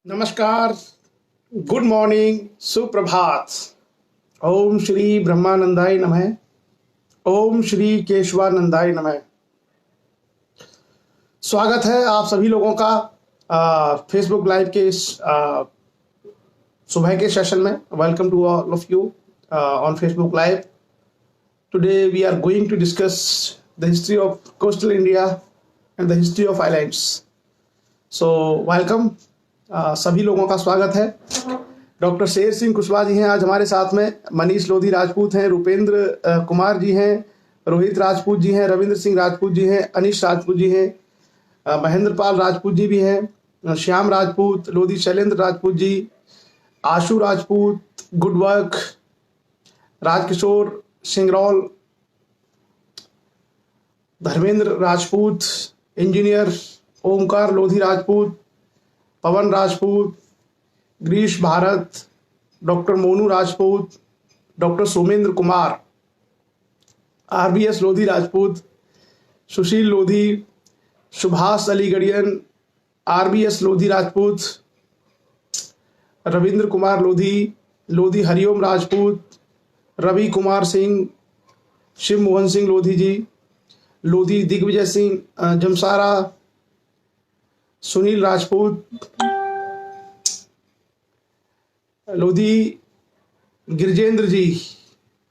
नमस्कार, good morning, सुप्रभात। ओम श्री ब्रह्मानंदाय नमः। ओम श्री केशवानंदाय नमः। स्वागत है आप सभी लोगों का फेसबुक लाइव के इस सुबह के सेशन में। Welcome to all of you on Facebook live. Today we are going to discuss the history of coastal India and the history of islands. So welcome, सभी लोगों का स्वागत है। डॉक्टर शेर सिंह कुशवाहा जी हैं आज हमारे साथ में, मनीष लोधी राजपूत हैं, रुपेंद्र कुमार जी हैं, रोहित राजपूत जी हैं, रविंद्र सिंह राजपूत जी हैं, अनिश राजपूत जी हैं, महेंद्र पाल राजपूत जी भी हैं, Shyam Rajput, Lodhi Shailendra Rajput ji, Ashu Rajput, good work, Rajkishore Singraul, Dharmendra Rajput, engineer Omkar Lodhi Rajput, Pawan Rajput, Girish Bharat, doctor Monu Rajput, doctor Somendra Kumar, RBS Lodhi Rajput, Sushil Lodhi, Subhash Aligarhian, RBS Lodhi Rajput, Ravindra Kumar Lodhi, Lodhi Hariom Rajput, Ravi Kumar Singh, Shiv Mohan Singh Lodhi ji, Lodhi Digvijay Singh Jamsara, Sunil Rajput, Lodhi Girjendra ji,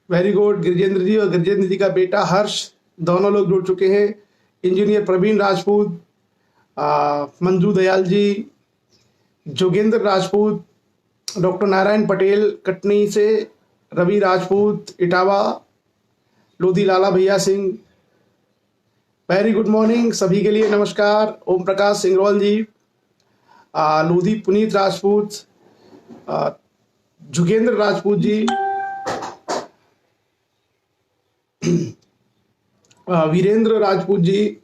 very good Girjendra ji, और गिरजेंद्र जी का बेटा हर्ष, दोनों लोग जुड़ चुके हैं। इंजीनियर प्रवीण राजपूत, मंजू दयाल जी, जोगेंद्र राजपूत, डॉक्टर नारायण पटेल कटनी से, रवि राजपूत इटावा, लोधी लाला भैया सिंह, वेरी गुड मॉर्निंग सभी के लिए, नमस्कार। ओम प्रकाश सिंगरौल जी, लोधी पुनीत राजपूत, जुगेंद्र राजपूत जी, वीरेंद्र राजपूत जी,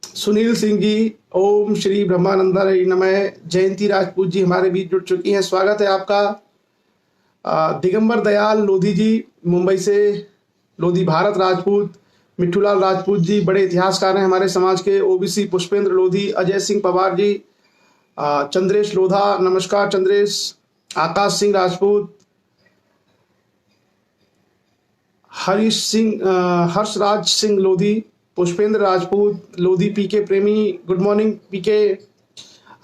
सुनील सिंह जी, ओम श्री ब्रह्मानंदाय नमः। जयंती राजपूत जी हमारे बीच जुड़ चुकी हैं, स्वागत है आपका। दिगंबर दयाल लोधी जी मुंबई से, लोधी भारत राजपूत, मिठूलाल राजपूत जी बड़े इतिहासकार हैं हमारे समाज के, ओबीसी पुष्पेंद्र लोधी, अजय सिंह पवार जी, चंद्रेश लोधा, नमस्कार Chandresh, Akash Singh Rajput, Harshraj Singh Lodhi, Pushpendra Rajput, Lodhi PK Premi, good morning PK,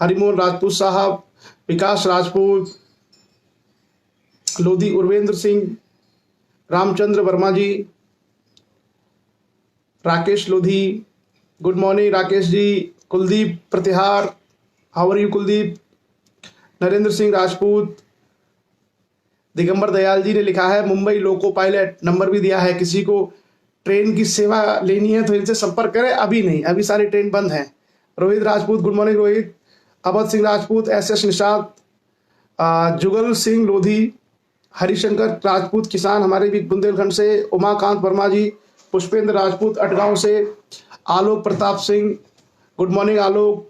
Harimohan Rajput साहब, Vikas Rajput, Lodhi Urvendra Singh, Ramchandra Verma ji, Rakesh Lodhi, good morning Rakesh ji, Kuldeep Pratihar, how are you Kuldeep, Narendra Singh Rajput, Digambar Dayal ji ने लिखा है मुंबई लोको पायलट, नंबर भी दिया है, किसी को ट्रेन की सेवा लेनी है तो इनसे संपर्क करें, अभी नहीं, अभी सारी ट्रेन बंद हैं। Rohit Rajput, good morning Rohit, Awadh Singh Rajput, S Nishad, Jugal Singh Lodhi, Harishankar Rajput किसान हमारे भी बुंदेलखंड से, उमाकांत वर्मा जी, पुष्पेंद्र राजपूत अटगांव से, आलोक प्रताप सिंह, गुड मॉर्निंग आलोक,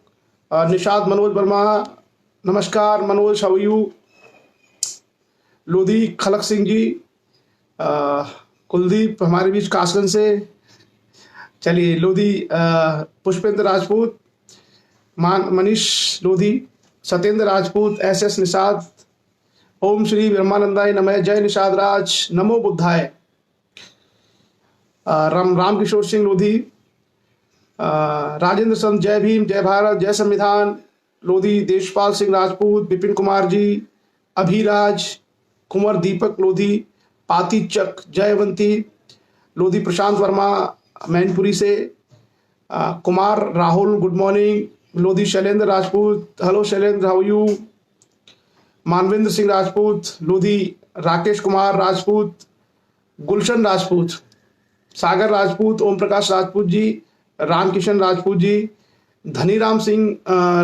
निषाद मनोज वर्मा, नमस्कार मनोज, हाउ यू, लोधी खलक सिंह जी, कुलदीप हमारे बीच कासगंज से, चलिए लोधी पुष्पेंद्र राजपूत, मनीष लोधी, सत्येंद्र राजपूत, एस निषाद, ओम श्री ब्रह्मानंदाय नमः, जय निषाद राज, नमो बुद्धाय, राम किशोर सिंह लोधी, राजेंद्र संत, जय भीम, जय भारत, जय संविधान, लोधी देशपाल सिंह राजपूत, विपिन कुमार जी, अभिराज, कुंवर दीपक लोधी, पाती चक, जयवंती, लोधी प्रशांत वर्मा मैनपुरी से, Kumar Rahul, good morning, Lodhi Shailendra Rajput, hello Shailendra, how you, Manvendra Singh Rajput, Lodhi Rakesh Kumar Rajput, Gulshan Rajput, Sagar Rajput, Om Prakash Rajput ji, Ramkishan Rajput ji, Dhaniram Singh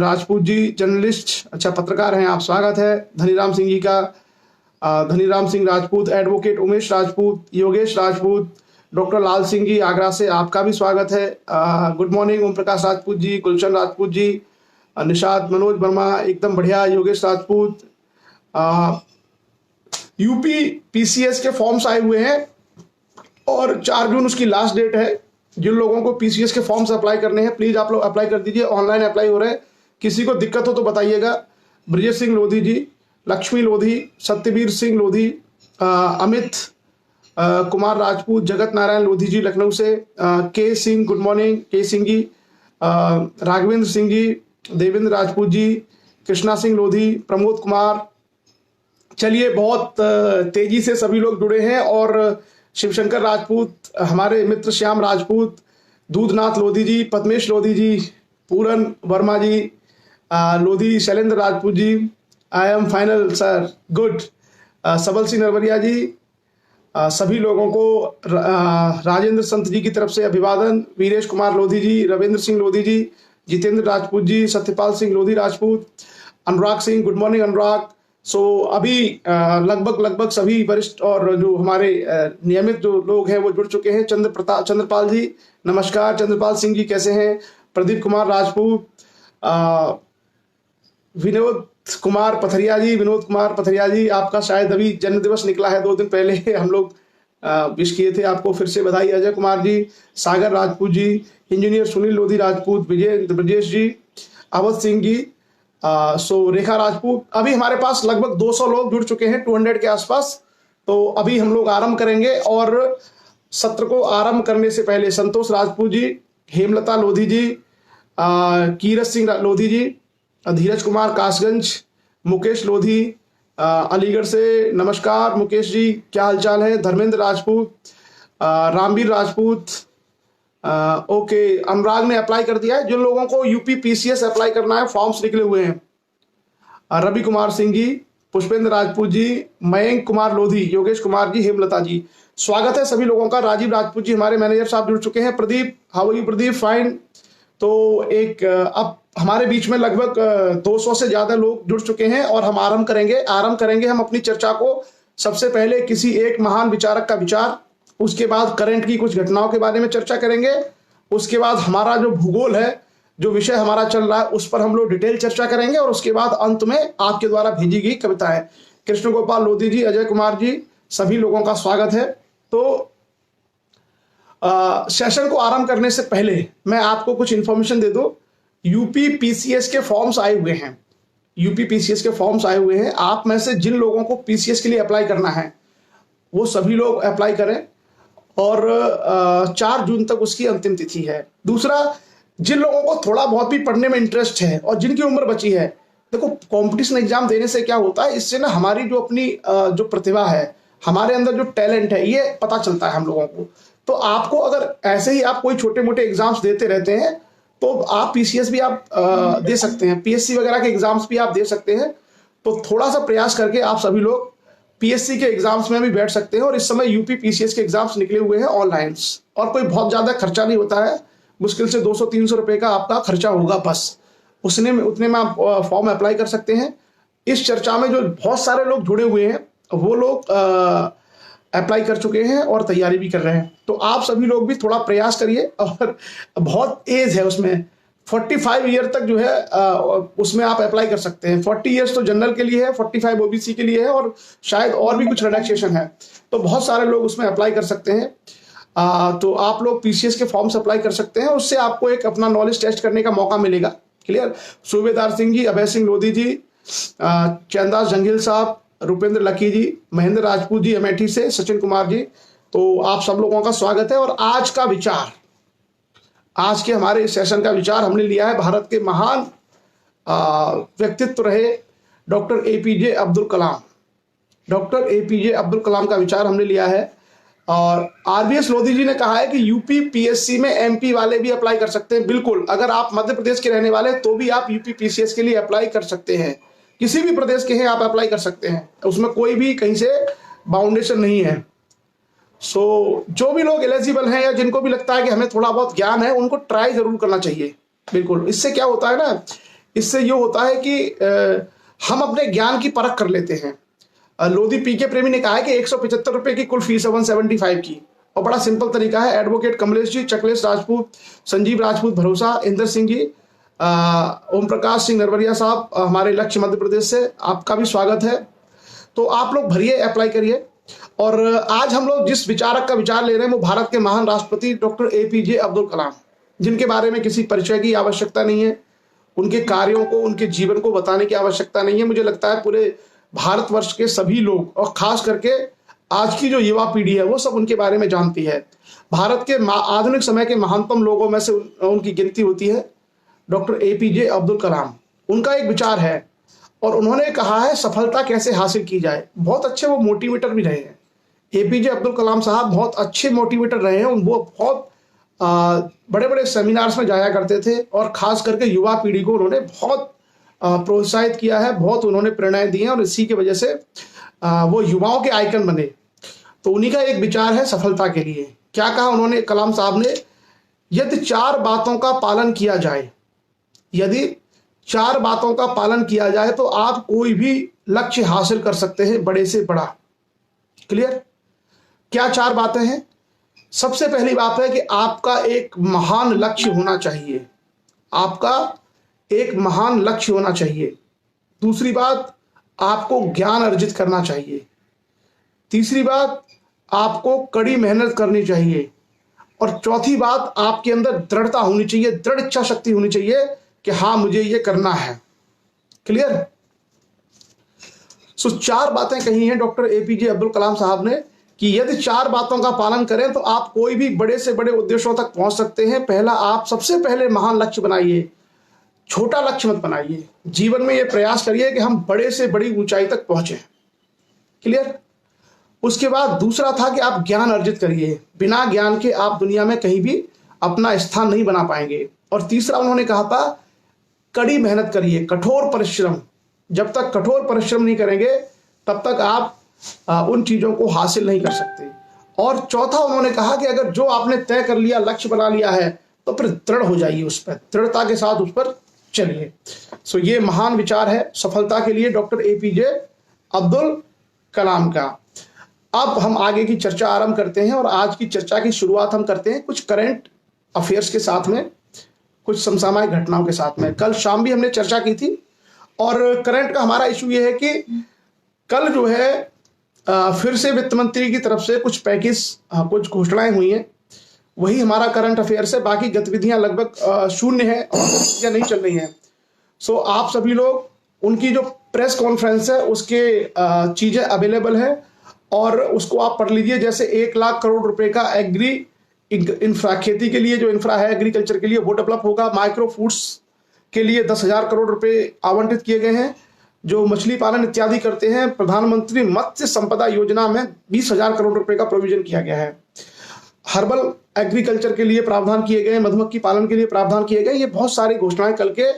Rajput ji, journalist, अच्छा पत्रकार हैं आप, स्वागत है धनीराम सिंह जी का। धनीराम सिंह राजपूत, एडवोकेट उमेश राजपूत, योगेश राजपूत, डॉक्टर लाल सिंह जी आगरा से, आपका भी स्वागत है। गुड मॉर्निंग ओम प्रकाश राजपूत जी, गुलशन राजपूत जी, निषाद मनोज वर्मा, एकदम बढ़िया, योगेश राजपूत। यूपी पीसीएस के फॉर्म्स आए हुए हैं और 4 जून उसकी लास्ट डेट है। जिन लोगों को पीसीएस के फॉर्म्स अप्लाई करने हैं प्लीज आप लोग अप्लाई कर दीजिए, ऑनलाइन अप्लाई हो रहा है। किसी को दिक्कत हो तो बताइएगा, ब्रजेश सिंह लोधी जी, लक्ष्मी लोधी, सत्यवीर सिंह लोधी, अमित कुमार राजपूत, जगत नारायण लोधी जी लखनऊ से, के सिंह, गुड मॉर्निंग के सिंह जी, राघवेंद्र सिंह जी, देवेंद्र राजपूत जी, कृष्णा सिंह लोधी, प्रमोद कुमार। चलिए, बहुत तेजी से सभी लोग जुड़े हैं। और शिवशंकर राजपूत, हमारे मित्र Shyam Rajput, Doodhnath Lodhi ji, Padmesh Lodhi ji, Puran Verma ji, Lodhi Shailendra Rajput ji, I am final sir, good, Sabal Singh Narwariya जी, सभी लोगों को राजेंद्र संत जी की तरफ से अभिवादन, वीरेश कुमार लोधी जी, रविंद्र सिंह लोधी जी, जितेंद्र राजपूत जी, सत्यपाल सिंह लोधी राजपूत, अनुराग सिंह, गुड मॉर्निंग अनुराग। सो अभी लगभग सभी वरिष्ठ और जो हमारे नियमित जो लोग हैं वो जुड़ चुके हैं। चंद्रपाल जी नमस्कार, चंद्रपाल सिंह जी कैसे हैं? प्रदीप कुमार राजपूत, विनोद कुमार पथरिया जी, आपका शायद अभी जन्म दिवस निकला है, 2 दिन पहले हम लोग विश किए थे आपको, फिर से बधाई। अजय कुमार जी, सागर राजपूत जी, इंजीनियर सुनील लोधी राजपूत, विजय ब्रजेश जी, अवध सिंह जी, सो रेखा राजपूत। अभी हमारे पास लगभग 200 लोग जुड़ चुके हैं, 200 के आसपास। तो अभी हम लोग आरंभ करेंगे। और सत्र को आरंभ करने से पहले संतोष राजपूत जी, हेमलता लोधी जी, कीरत सिंह लोधी जी, धीरज कुमार कासगंज, मुकेश लोधी अलीगढ़ से, नमस्कार मुकेश जी, क्या हालचाल है? धर्मेंद्र राजपूत, रामवीर राजपूत, ओके, अनुराग ने अप्लाई कर दिया है। जिन लोगों को यूपी पीसीएस अप्लाई करना है, फॉर्म्स निकले हुए हैं। रवि कुमार सिंह जी, पुष्पेंद्र राजपूत जी, मयंक कुमार लोधी, योगेश कुमार जी, हेमलता जी, स्वागत है सभी लोगों का। राजीव राजपूत जी हमारे मैनेजर साहब जुड़ चुके हैं। Pradeep, how are you Pradeep? Fine. तो एक अब हमारे बीच में लगभग 200 से ज्यादा लोग जुड़ चुके हैं और हम आरंभ करेंगे हम अपनी चर्चा को। सबसे पहले किसी एक महान विचारक का विचार, उसके बाद करंट की कुछ घटनाओं के बारे में चर्चा करेंगे, उसके बाद हमारा जो भूगोल है, जो विषय हमारा चल रहा है, उस पर हम लोग डिटेल चर्चा करेंगे, और उसके बाद अंत में आपके द्वारा भेजी गई कविताएं। कृष्ण गोपाल लोधी जी, अजय कुमार जी, सभी लोगों का स्वागत है। तो सेशन को आरंभ करने से पहले मैं आपको कुछ इंफॉर्मेशन दे दूं। यूपी पीसीएस के फॉर्म्स आए हुए हैं। आप में से जिन लोगों को पीसीएस के लिए अप्लाई करना है, वो सभी लोग अप्लाई करें, और 4 जून तक उसकी अंतिम तिथि है। दूसरा, जिन लोगों को थोड़ा बहुत भी पढ़ने में इंटरेस्ट है और जिनकी उम्र बची है, देखो कंपटीशन एग्जाम देने से क्या होता है, इससे ना हमारी जो अपनी जो प्रतिभा है, हमारे अंदर जो टैलेंट है, ये पता चलता है हम लोगों को। तो आपको अगर ऐसे ही आप कोई छोटे मोटे एग्जाम्स देते रहते हैं, तो आप पीसीएस भी आप दे सकते हैं, पीएससी वगैरह के एग्जाम्स भी आप दे सकते हैं। तो थोड़ा सा प्रयास करके आप सभी लोग पीएससी के एग्जाम्स में भी बैठ सकते हैं। और इस समय यूपी पीसीएस के एग्जाम्स निकले हुए हैं ऑनलाइन, और कोई बहुत ज्यादा खर्चा नहीं होता है, मुश्किल से 200-300 रुपए का आपका खर्चा होगा, बस उतने में आप फॉर्म अप्लाई कर सकते हैं। इस चर्चा में जो बहुत सारे लोग जुड़े हुए हैं, वो लोग अप्लाई कर चुके हैं और तैयारी भी कर रहे हैं। तो आप सभी लोग भी थोड़ा प्रयास करिए। और बहुत एज है उसमें, 45 ईयर तक जो है उसमें आप अप्लाई कर सकते हैं। 40 ईयर्स तो जनरल के लिए है, 45 ओबीसी के लिए है, और शायद और भी कुछ रिलैक्सेशन है। तो बहुत सारे लोग उसमें अप्लाई कर सकते हैं। तो आप लोग पीसीएस के फॉर्म्स अप्लाई कर सकते हैं, उससे आपको एक अपना नॉलेज टेस्ट करने का मौका मिलेगा। क्लियर? सूबेदार सिंह जी, अभय सिंह लोधी जी, चंदास जंगील साहब, रुपेंद्र लकी जी, महेंद्र राजपूत जी अमेठी से, सचिन कुमार जी, तो आप सब लोगों का स्वागत है। और आज का विचार, आज के हमारे सेशन का विचार हमने लिया है, भारत के महान व्यक्तित्व रहे डॉक्टर एपीजे अब्दुल कलाम का विचार हमने लिया है। और आरबीएस लोधी जी ने कहा है कि यूपी पीएससी में एमपी वाले भी अप्लाई कर सकते हैं। बिल्कुल, अगर आप मध्य प्रदेश के रहने वाले तो भी आप यूपी पीसीएस के लिए अप्लाई कर सकते हैं। किसी भी प्रदेश के हैं आप अप्लाई कर सकते हैं, उसमें कोई भी कहीं से बाउंडेशन नहीं है। सो जो भी लोग एलिजिबल हैं या जिनको भी लगता है कि हमें थोड़ा बहुत ज्ञान है, उनको ट्राई जरूर करना चाहिए। बिल्कुल, इससे क्या होता है ना, इससे ये होता है कि हम अपने ज्ञान की परख कर लेते हैं। लोधी पीके प्रेमी ने कहा है कि 175 रुपए की कुल फीस है 175 की, और बड़ा सिंपल तरीका है। एडवोकेट कमलेश जी, चकलेश राजपूत, संजीव राजपूत भरोसा, इंदर सिंह जी, ओम प्रकाश सिंह नरवरिया साहब, हमारे लक्ष्य मध्य प्रदेश से, आपका भी स्वागत है। तो आप लोग भरिए, अप्लाई करिए। और आज हम लोग जिस विचारक का विचार ले रहे हैं, वो भारत के महान राष्ट्रपति डॉक्टर एपीजे अब्दुल कलाम, जिनके बारे में किसी परिचय की आवश्यकता नहीं है। उनके कार्यों को, उनके जीवन को बताने की आवश्यकता नहीं है। मुझे लगता है पूरे भारतवर्ष के सभी लोग और खास करके आज की जो युवा पीढ़ी है वो सब उनके बारे में जानती है। भारत के आधुनिक समय के महानतम लोगों में से उनकी गिनती होती है डॉक्टर एपीजे अब्दुल कलाम। उनका एक विचार है और उन्होंने कहा है सफलता कैसे हासिल की जाए। बहुत अच्छे वो मोटिवेटर भी रहे हैं। एपीजे अब्दुल कलाम साहब बहुत अच्छे मोटिवेटर रहे हैं। वो बहुत बड़े बड़े सेमिनार्स में जाया करते थे और खास करके युवा पीढ़ी को उन्होंने बहुत प्रोत्साहित किया है, बहुत उन्होंने प्रेरणाएं दी हैं और इसी की वजह से वो युवाओं के आइकन बने। तो उन्हीं का एक विचार है सफलता के लिए। क्या कहा उन्होंने, कलाम साहब ने, यदि 4 बातों का पालन किया जाए, यदि 4 बातों का पालन किया जाए तो आप कोई भी लक्ष्य हासिल कर सकते हैं, बड़े से बड़ा। क्लियर? क्या 4 बातें हैं? सबसे पहली बात है कि आपका एक महान लक्ष्य होना चाहिए। आपका एक महान लक्ष्य होना चाहिए। दूसरी बात, आपको ज्ञान अर्जित करना चाहिए। तीसरी बात, आपको कड़ी मेहनत करनी चाहिए। और चौथी बात, आपके अंदर दृढ़ता होनी चाहिए, दृढ़ इच्छा शक्ति होनी चाहिए कि हाँ मुझे ये करना है। क्लियर? सो 4 बातें कही हैं डॉक्टर एपीजे अब्दुल कलाम साहब ने कि यदि 4 बातों का पालन करें तो आप कोई भी बड़े से बड़े उद्देश्यों तक पहुंच सकते हैं। पहला, आप सबसे पहले महान लक्ष्य बनाइए, छोटा लक्ष्य मत बनाइए। जीवन में यह प्रयास करिए कि हम बड़े से बड़ी ऊंचाई तक पहुंचे। क्लियर? उसके बाद दूसरा था कि आप ज्ञान अर्जित करिए। बिना ज्ञान के आप दुनिया में कहीं भी अपना स्थान नहीं बना पाएंगे। और तीसरा उन्होंने कहा था कड़ी मेहनत करिए, कठोर परिश्रम। जब तक कठोर परिश्रम नहीं करेंगे तब तक आप उन चीजों को हासिल नहीं कर सकते। और चौथा उन्होंने कहा कि अगर जो आपने तय कर लिया, लक्ष्य बना लिया है, तो फिर दृढ़ हो जाइए उस पर, दृढ़ता के साथ उस पर चलिए। सो ये महान विचार है सफलता के लिए डॉक्टर एपीजे अब्दुल कलाम का। अब हम आगे की चर्चा आरंभ करते हैं और आज की चर्चा की शुरुआत हम करते हैं कुछ करंट अफेयर्स के साथ में, कुछ समसामयिक घटनाओं के साथ में। कल शाम भी हमने चर्चा की थी और करंट का हमारा इशू ये है कि कल जो है फिर से वित्त मंत्री की तरफ से कुछ पैकेज, कुछ घोषणाएं हुई हैं। वही हमारा करंट अफेयर्स है। बाकी गतिविधियां लगभग शून्य है और गतिविधियां नहीं चल रही हैं। सो आप सभी लोग उनकी जो प्रेस कॉन्फ्रेंस है उसके चीजें अवेलेबल है और उसको आप पढ़ लीजिए। जैसे 1 लाख करोड़ रुपए का एग्री इंफ्रा, खेती के लिए जो इंफ्रा है एग्रीकल्चर के लिए वो डेवलप होगा। माइक्रो फूड्स के लिए 10,000 करोड़ रुपए आवंटित किए गए हैं। जो मछली पालन इत्यादि करते हैं, प्रधानमंत्री मत्स्य संपदा योजना में 20,000 करोड़ रुपए का प्रोविजन किया गया है। हर्बल एग्रीकल्चर के लिए प्रावधान किए गए, मधुमक्खी पालन के लिए प्रावधान किए गए। ये बहुत सारी घोषणाएं कल के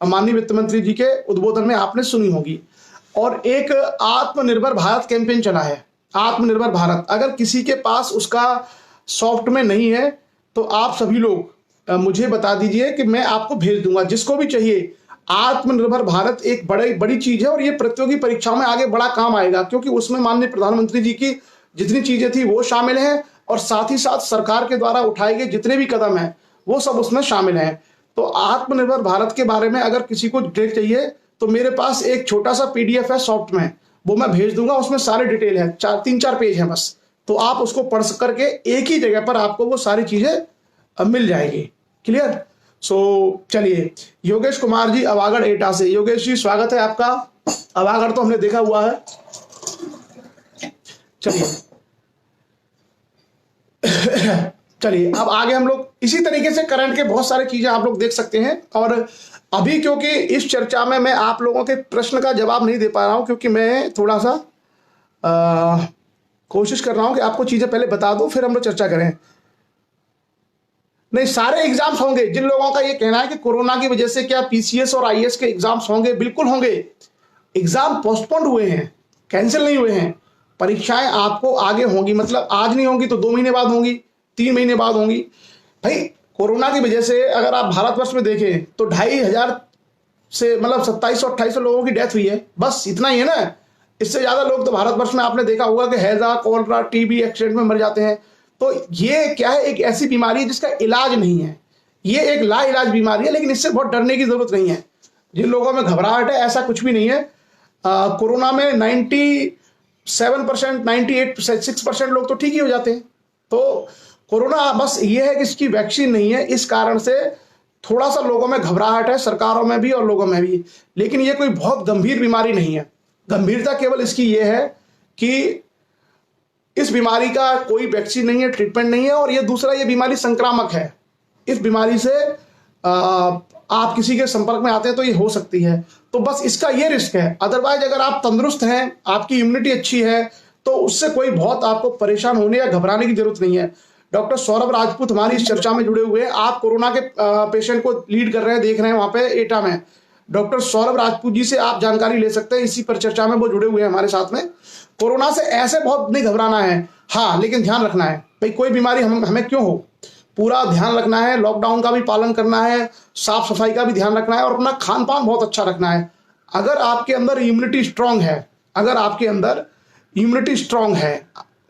माननीय वित्त मंत्री जी के उद्बोधन में आपने सुनी होगी। और एक आत्मनिर्भर भारत कैंपेन चला है। आत्मनिर्भर भारत, अगर किसी के पास उसका सॉफ्ट में नहीं है तो आप सभी लोग मुझे बता दीजिए कि मैं आपको भेज दूंगा, जिसको भी चाहिए। आत्मनिर्भर भारत एक बड़ी चीज है और ये प्रतियोगी परीक्षाओं में आगे बड़ा काम आएगा, क्योंकि उसमें माननीय प्रधानमंत्री जी की जितनी चीजें थी वो शामिल हैं और साथ ही साथ सरकार के द्वारा उठाए गए जितने भी कदम हैं वो सब उसमें शामिल हैं। तो आत्मनिर्भर भारत के बारे में अगर किसी को डिटेल चाहिए तो मेरे पास एक छोटा सा पीडीएफ है सॉफ्ट में, वो मैं भेज दूंगा। उसमें सारे डिटेल है, 3-4 पेज है बस। तो आप उसको पढ़ करके एक ही जगह पर आपको वो सारी चीजें मिल जाएगी। क्लियर? सो चलिए, योगेश कुमार जी अवागढ़ एटा से। योगेश जी स्वागत है आपका। अवागढ़ तो हमने देखा हुआ है। चलिए चलिए अब आगे हम लोग इसी तरीके से करंट के बहुत सारी चीजें आप लोग देख सकते हैं। और अभी क्योंकि इस चर्चा में मैं आप लोगों के प्रश्न का जवाब नहीं दे पा रहा हूं, क्योंकि मैं थोड़ा सा कोशिश कर रहा हूं कि आपको चीजें पहले बता दूं फिर हम लोग चर्चा करें। नहीं, सारे एग्जाम्स होंगे। जिन लोगों का ये कहना है कि कोरोना की वजह से क्या पीसीएस और आईएएस के एग्जाम्स होंगे, बिल्कुल होंगे। एग्जाम पोस्टपोन्ड हुए हैं, कैंसिल नहीं हुए हैं। परीक्षाएं आपको आगे होंगी, मतलब आज नहीं होंगी तो 2 महीने बाद होंगी, 3 महीने बाद होंगी। भाई कोरोना की वजह से अगर आप भारतवर्ष में देखें तो 2,500 से मतलब 2700-2800 लोगों की डेथ हुई है, बस इतना ही है ना। इससे ज्यादा लोग तो भारतवर्ष में आपने देखा होगा कि हैजा, कॉलरा, टीबी एक्सीडेंट में मर जाते हैं। तो ये क्या है, एक ऐसी बीमारी है जिसका इलाज नहीं है। ये एक लाइलाज बीमारी है, लेकिन इससे बहुत डरने की जरूरत नहीं है। जिन लोगों में घबराहट है, ऐसा कुछ भी नहीं है। कोरोना में 97%, 98%, 6% लोग तो ठीक ही हो जाते हैं। तो कोरोना बस ये है कि इसकी वैक्सीन नहीं है, इस कारण से थोड़ा सा लोगों में घबराहट है, सरकारों में भी और लोगों में भी, लेकिन ये कोई बहुत गंभीर बीमारी नहीं है। गंभीरता केवल इसकी ये है कि इस बीमारी का कोई वैक्सीन नहीं है, ट्रीटमेंट नहीं है, और ये दूसरा, ये बीमारी संक्रामक है। इस बीमारी से आप किसी के संपर्क में आते हैं तो ये हो सकती है, तो बस इसका ये रिस्क है। अदरवाइज अगर आप तंदुरुस्त हैं, आपकी इम्यूनिटी अच्छी है, तो उससे कोई बहुत आपको परेशान होने या घबराने की जरूरत नहीं है। डॉक्टर सौरभ राजपूत हमारी इस चर्चा में जुड़े हुए हैं। आप कोरोना के पेशेंट को लीड कर रहे हैं, देख रहे हैं वहां पे एटा में। डॉक्टर सौरभ राजपूत जी से आप जानकारी ले सकते हैं, इसी पर चर्चा में वो जुड़े हुए हैं हमारे साथ में। कोरोना से ऐसे बहुत नहीं घबराना है, हाँ, लेकिन ध्यान रखना है भाई, कोई बीमारी हमें क्यों हो, पूरा ध्यान रखना है। लॉकडाउन का भी पालन करना है, साफ सफाई का भी ध्यान रखना है, और अपना खान पान बहुत अच्छा रखना है। अगर आपके अंदर इम्यूनिटी स्ट्रांग है, अगर आपके अंदर इम्यूनिटी स्ट्रांग है,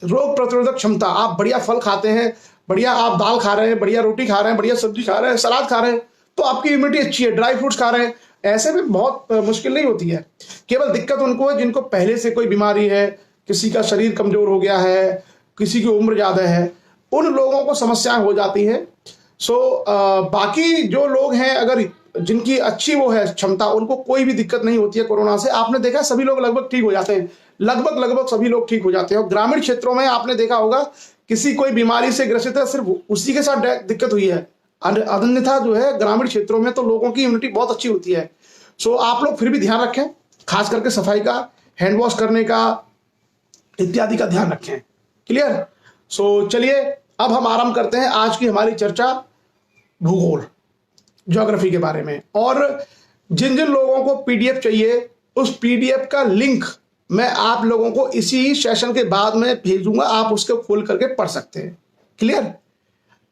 रोग प्रतिरोधक क्षमता, आप बढ़िया फल खाते हैं, बढ़िया आप दाल खा रहे हैं, बढ़िया रोटी खा रहे हैं, बढ़िया सब्जी खा रहे हैं, सलाद खा रहे हैं, तो आपकी इम्यूनिटी अच्छी है। ड्राई फ्रूट्स खा रहे हैं, ऐसे में बहुत मुश्किल नहीं होती है। केवल दिक्कत उनको है जिनको पहले से कोई बीमारी है, किसी का शरीर कमजोर हो गया है, किसी की उम्र ज्यादा है, उन लोगों को समस्याएं हो जाती है। बाकी जो लोग हैं, अगर जिनकी अच्छी वो है क्षमता, उनको कोई भी दिक्कत नहीं होती है कोरोना से। आपने देखा सभी लोग लगभग ठीक हो जाते हैं, लगभग सभी लोग ठीक हो जाते हैं। और ग्रामीण क्षेत्रों में आपने देखा होगा, किसी कोई बीमारी से ग्रसित है, सिर्फ उसी के साथ दिक्कत हुई है, अन्यथा जो है ग्रामीण क्षेत्रों में तो लोगों की इम्यूनिटी बहुत अच्छी होती है। आप लोग फिर भी ध्यान रखें, खास करके सफाई का, हैंड वॉश करने का, इत्यादि का ध्यान रखें। क्लियर? चलिए अब हम आरंभ करते हैं आज की हमारी चर्चा भूगोल, ज्योग्राफी के बारे में। और जिन जिन लोगों को पीडीएफ चाहिए, उस पीडीएफ का लिंक मैं आप लोगों को इसी सेशन के बाद में भेजूंगा, आप उसको खोल करके पढ़ सकते हैं। क्लियर?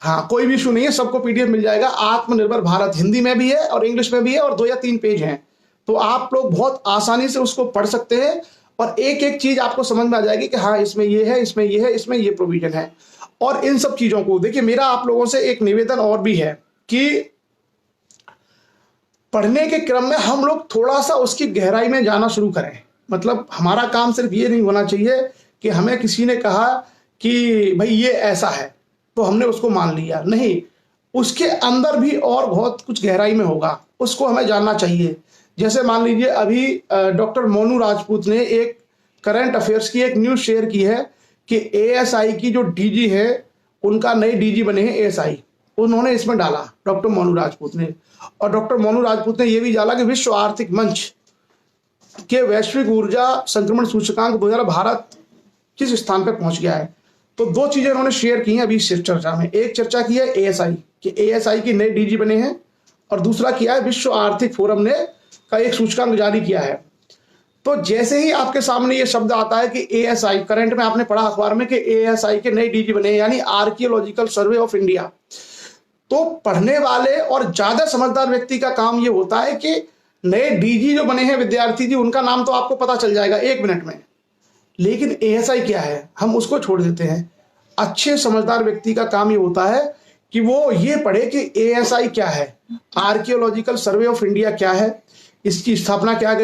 हाँ, कोई भी इशू नहीं है, सबको पीडीएफ मिल जाएगा। आत्मनिर्भर भारत हिंदी में भी है और इंग्लिश में भी है, और 2 या 3 पेज हैं, तो आप लोग बहुत आसानी से उसको पढ़ सकते हैं, और एक एक चीज आपको समझ में आ जाएगी कि हाँ, इसमें ये है, इसमें ये है, इसमें ये प्रोविजन है। और इन सब चीजों को देखिए, मेरा आप लोगों से एक निवेदन और भी है कि पढ़ने के क्रम में हम लोग थोड़ा सा उसकी गहराई में जाना शुरू करें। मतलब हमारा काम सिर्फ ये नहीं होना चाहिए कि हमें किसी ने कहा कि भाई ये ऐसा है तो हमने उसको मान लिया, नहीं, उसके अंदर भी और बहुत कुछ गहराई में होगा, उसको हमें जानना चाहिए। जैसे मान लीजिए अभी डॉक्टर मोनू राजपूत ने एक करंट अफेयर्स की एक न्यूज शेयर की है कि एएसआई की जो डीजी है, उनका नए डीजी बने हैं एएसआई, उन्होंने इसमें डाला डॉक्टर मोनू राजपूत ने। और डॉक्टर मोनू राजपूत ने यह भी डाला कि विश्व आर्थिक मंच के वैश्विक ऊर्जा संक्रमण सूचकांक 2000 भारत किस स्थान पर पहुंच गया है। तो 2 चीजें उन्होंने शेयर की हैं अभी इस चर्चा में। एक चर्चा की है एएसआई कि एएसआई के नए डीजी बने हैं, और दूसरा किया है विश्व आर्थिक फोरम ने का एक सूचकांक जारी किया है। तो जैसे ही आपके सामने ये शब्द आता है कि एएसआई, करंट में आपने पढ़ा अखबार में कि एएसआई के नए डीजी बने हैं, यानी आर्कियोलॉजिकल सर्वे ऑफ इंडिया, तो पढ़ने वाले और ज्यादा समझदार व्यक्ति का काम ये होता है कि नए डीजी जो बने हैं विद्यार्थी जी, उनका नाम तो आपको पता चल जाएगा 1 मिनट में, लेकिन एएसआई क्या है हम उसको छोड़ देते हैं। अच्छे समझदार व्यक्ति का काम ये होता है कि वो ये पढ़े कि एएसआई क्या है, आर्कियोलॉजिकल सर्वे ऑफ इंडिया क्या है, इसकी स्थापना क्या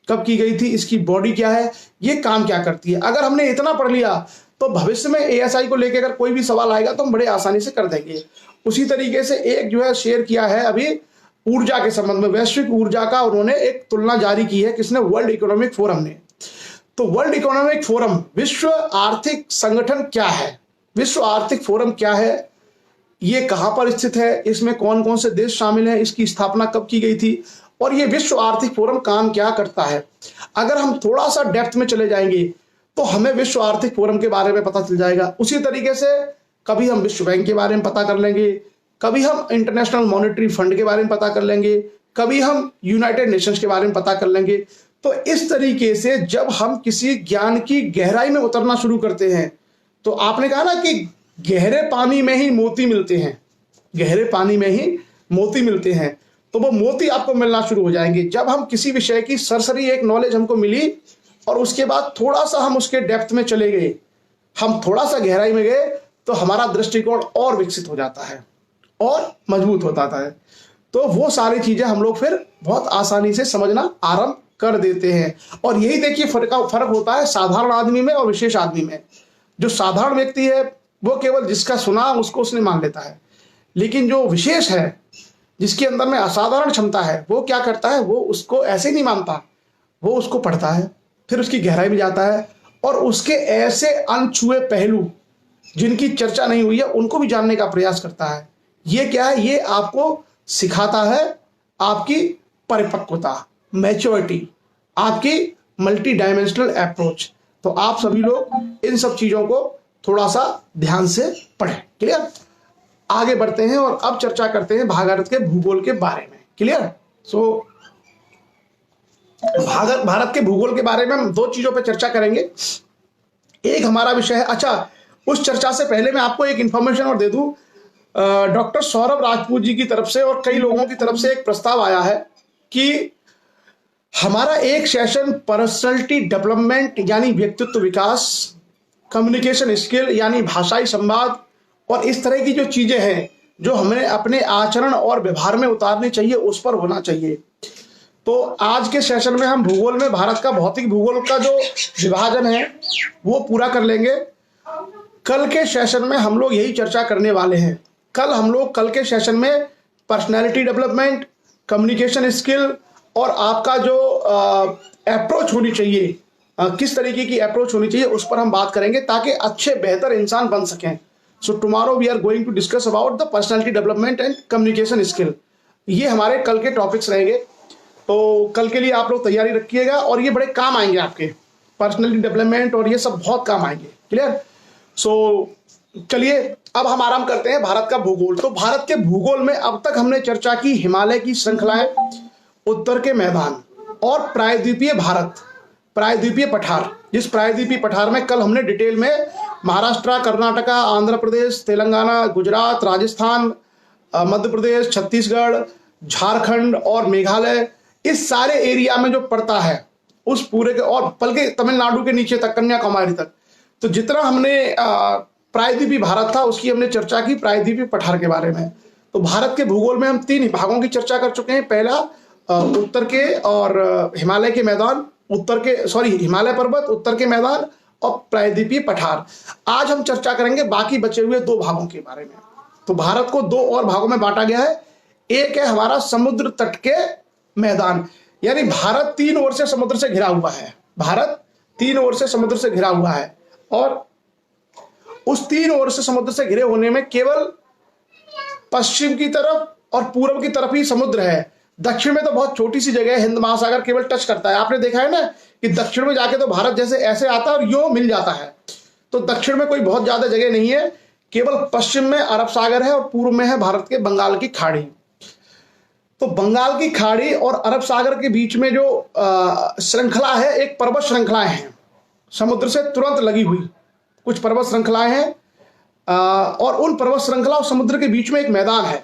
कब की गई थी, इसकी बॉडी क्या है, ये काम क्या करती है। अगर हमने इतना पढ़ लिया तो भविष्य में एएसआई को लेकर अगर कोई भी सवाल आएगा तो हम बड़े आसानी से कर देंगे। उसी तरीके से एक जो है शेयर किया है अभी ऊर्जा के संबंध में, वैश्विक ऊर्जा का उन्होंने एक तुलना जारी की है, किसने, वर्ल्ड इकोनॉमिक फोरम ने। तो वर्ल्ड इकोनॉमिक फोरम, विश्व आर्थिक संगठन क्या है, विश्व आर्थिक फोरम क्या है, ये कहां पर स्थित है, इसमें कौन कौन से देश शामिल हैं, इसकी स्थापना कब की गई थी, और ये विश्व आर्थिक फोरम काम क्या करता है। अगर हम थोड़ा सा डेप्थ में चले जाएंगे तो हमें विश्व आर्थिक फोरम के बारे में पता चल जाएगा। उसी तरीके से कभी हम विश्व बैंक के बारे में पता कर लेंगे, कभी हम इंटरनेशनल मॉनेटरी फंड के बारे में पता कर लेंगे, कभी हम यूनाइटेड नेशंस के बारे में पता कर लेंगे। तो इस तरीके से जब हम किसी ज्ञान की गहराई में उतरना शुरू करते हैं, तो आपने कहा ना कि गहरे पानी में ही मोती मिलते हैं, गहरे पानी में ही मोती मिलते हैं, तो वो मोती आपको मिलना शुरू हो जाएंगे जब हम किसी विषय की सरसरी एक नॉलेज हमको मिली, और उसके बाद थोड़ा सा हम उसके डेप्थ में चले गए, हम थोड़ा सा गहराई में गए, तो हमारा दृष्टिकोण और विकसित हो जाता है और मजबूत होता है। तो वो सारी चीजें हम लोग फिर बहुत आसानी से समझना आरंभ कर देते हैं। और यही देखिए फर्क होता है साधारण आदमी में और विशेष आदमी में। जो साधारण व्यक्ति है वो केवल जिसका सुना उसको उसने मान लेता है, लेकिन जो विशेष है, जिसके अंदर में असाधारण क्षमता है, वो क्या करता है, वो उसको ऐसे नहीं मानता, वो उसको पढ़ता है, फिर उसकी गहराई में जाता है और उसके ऐसे अनछुए पहलू जिनकी चर्चा नहीं हुई है उनको भी जानने का प्रयास करता है। ये क्या है, ये आपको सिखाता है आपकी परिपक्वता, मैच्योरिटी, आपकी मल्टी डायमेंशनल अप्रोच। तो आप सभी लोग इन सब चीजों को थोड़ा सा ध्यान से पढ़ें। क्लियर? आगे बढ़ते हैं और अब चर्चा करते हैं भारत के भूगोल के बारे में। क्लियर? सो भारत के भूगोल के बारे में हम दो चीजों पर चर्चा करेंगे। एक हमारा विषय है, अच्छा उस चर्चा से पहले मैं आपको एक इंफॉर्मेशन और दे दूं। डॉक्टर सौरभ राजपूत जी की तरफ से और कई लोगों की तरफ से एक प्रस्ताव आया है कि हमारा एक सेशन पर्सनैलिटी डेवलपमेंट यानी व्यक्तित्व विकास, कम्युनिकेशन स्किल यानी भाषाई संवाद और इस तरह की जो चीजें हैं जो हमें अपने आचरण और व्यवहार में उतारनी चाहिए उस पर होना चाहिए। तो आज के सेशन में हम भूगोल में भारत का भौतिक भूगोल का जो विभाजन है वो पूरा कर लेंगे। कल के सेशन में हम लोग यही चर्चा करने वाले हैं। कल के सेशन में पर्सनैलिटी डेवलपमेंट, कम्युनिकेशन स्किल और आपका जो अप्रोच होनी चाहिए, किस तरीके की अप्रोच होनी चाहिए उस पर हम बात करेंगे ताकि अच्छे बेहतर इंसान बन सकें। So tomorrow we are going to discuss about the personality development and communication skill. ये हमारे कल के टॉपिक्स रहेंगे। तो कल के लिए आप लोग तैयारी रखिएगा और ये बड़े काम आएंगे आपके, पर्सनैलिटी डेवलपमेंट और ये सब बहुत काम आएंगे। क्लियर? सो चलिए अब हम आराम करते हैं भारत का भूगोल। तो भारत के भूगोल में अब तक हमने चर्चा की हिमालय की श्रृंखलाएं, उत्तर के मैदान और प्रायद्वीपीय भारत, प्रायद्वीपीय पठार। जिस प्रायद्वीपीय पठार में कल हमने डिटेल में महाराष्ट्र, कर्नाटका, आंध्र प्रदेश, तेलंगाना, गुजरात, राजस्थान, मध्य प्रदेश, छत्तीसगढ़, झारखंड और मेघालय, इस सारे एरिया में जो पड़ता है उस पूरे के, और बल्कि तमिलनाडु के नीचे तक, कन्याकुमारी तक, तो जितना हमने प्रायद्वीपीय भारत था उसकी हमने चर्चा की प्रायद्वीपीय पठार के बारे में। तो भारत के भूगोल में हम 3 भागों की चर्चा कर चुके हैं। पहला उत्तर के और हिमालय के मैदान, हिमालय पर्वत, उत्तर के मैदान और प्रायद्वीपीय पठार। आज हम चर्चा करेंगे बाकी बचे हुए 2 भागों के बारे में। तो भारत को 2 और भागों में बांटा गया है। एक है हमारा समुद्र तट के मैदान, यानी भारत 3 ओर से समुद्र से घिरा हुआ है। भारत 3 ओर से समुद्र से घिरा हुआ है और उस 3 ओर से समुद्र से घिरे होने में केवल पश्चिम की तरफ और पूर्व की तरफ ही समुद्र है। दक्षिण में तो बहुत छोटी सी जगह है, हिंद महासागर केवल टच करता है। आपने देखा है ना कि दक्षिण में जाके तो भारत जैसे ऐसे आता है और यो मिल जाता है। तो दक्षिण में कोई बहुत ज्यादा जगह नहीं है, केवल पश्चिम में अरब सागर है और पूर्व में है भारत के बंगाल की खाड़ी। तो बंगाल की खाड़ी और अरब सागर के बीच में जो श्रृंखला है, एक पर्वत श्रृंखलाएं हैं समुद्र से तुरंत लगी हुई, कुछ पर्वत श्रृंखलाएं हैं और उन पर्वत श्रृंखला और समुद्र के बीच में एक मैदान है।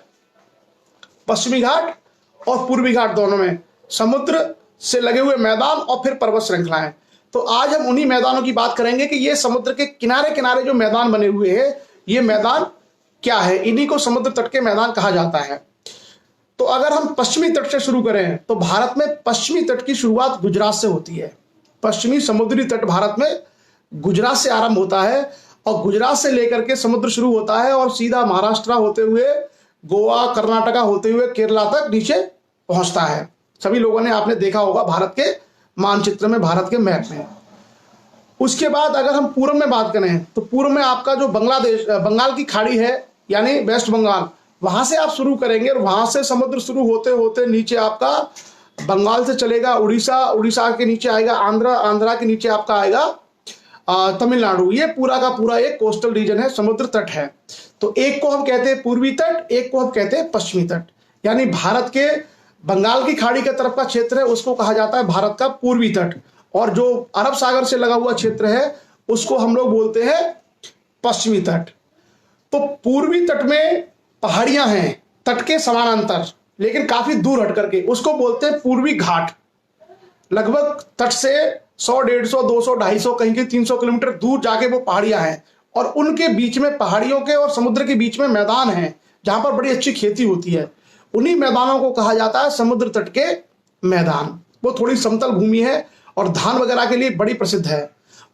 पश्चिमी घाट और पूर्वी घाट दोनों में समुद्र से लगे हुए मैदान और फिर पर्वत श्रृंखलाएं। तो आज हम उन्हीं मैदानों की बात करेंगे कि ये समुद्र के किनारे किनारे जो मैदान बने हुए हैं ये मैदान क्या है, इन्हीं को समुद्र तट के मैदान कहा जाता है। तो अगर हम पश्चिमी तट से शुरू करें तो भारत में पश्चिमी तट की शुरुआत गुजरात से होती है। पश्चिमी समुद्री तट भारत में गुजरात से आरंभ होता है और गुजरात से लेकर के समुद्र शुरू होता है और सीधा महाराष्ट्र होते हुए गोवा, कर्नाटका होते हुए केरला तक नीचे पहुंचता है। सभी लोगों ने आपने देखा होगा भारत के मानचित्र में, भारत के मैप में। उसके बाद अगर हम पूर्व में बात करें तो पूर्व में आपका जो बंगाल की खाड़ी है यानी वेस्ट बंगाल, वहां से आप शुरू करेंगे और वहां से समुद्र शुरू होते होते नीचे आपका बंगाल से चलेगा उड़ीसा, उड़ीसा के नीचे आएगा आंध्र, आंध्रा के नीचे आपका आएगा तमिलनाडु। ये पूरा का पूरा एक कोस्टल रीजन है, समुद्र तट है। तो एक को हम कहते हैं पूर्वी तट, एक को हम कहते हैं पश्चिमी तट। यानी भारत के बंगाल की खाड़ी के तरफ का क्षेत्र है उसको कहा जाता है भारत का पूर्वी तट, और जो अरब सागर से लगा हुआ क्षेत्र है उसको हम लोग बोलते हैं पश्चिमी तट। तो पूर्वी तट में पहाड़ियां हैं तट के समानांतर लेकिन काफी दूर हट करके, उसको बोलते हैं पूर्वी घाट। लगभग तट से 100, 150, 200, 250, कहीं के 300 किलोमीटर दूर जाके वो पहाड़ियां हैं और उनके बीच में पहाड़ियों के और समुद्र के बीच में मैदान है जहां पर बड़ी अच्छी खेती होती है। उन्हीं मैदानों को कहा जाता है समुद्र तट के मैदान। वो थोड़ी समतल भूमि है और धान वगैरह के लिए बड़ी प्रसिद्ध है।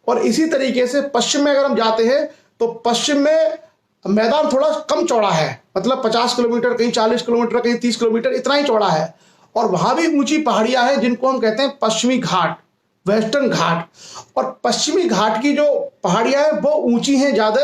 और इसी तरीके से पश्चिम में अगर हम जाते हैं तो पश्चिम में मैदान थोड़ा कम चौड़ा है, मतलब 50 किलोमीटर, कहीं 40 किलोमीटर, कहीं 30 किलोमीटर, इतना ही चौड़ा है। और वहां भी ऊंची पहाड़ियां हैं जिनको हम कहते हैं पश्चिमी घाट, वेस्टर्न घाट। और पश्चिमी घाट की जो पहाड़ियां हैं वो ऊंची हैं ज्यादा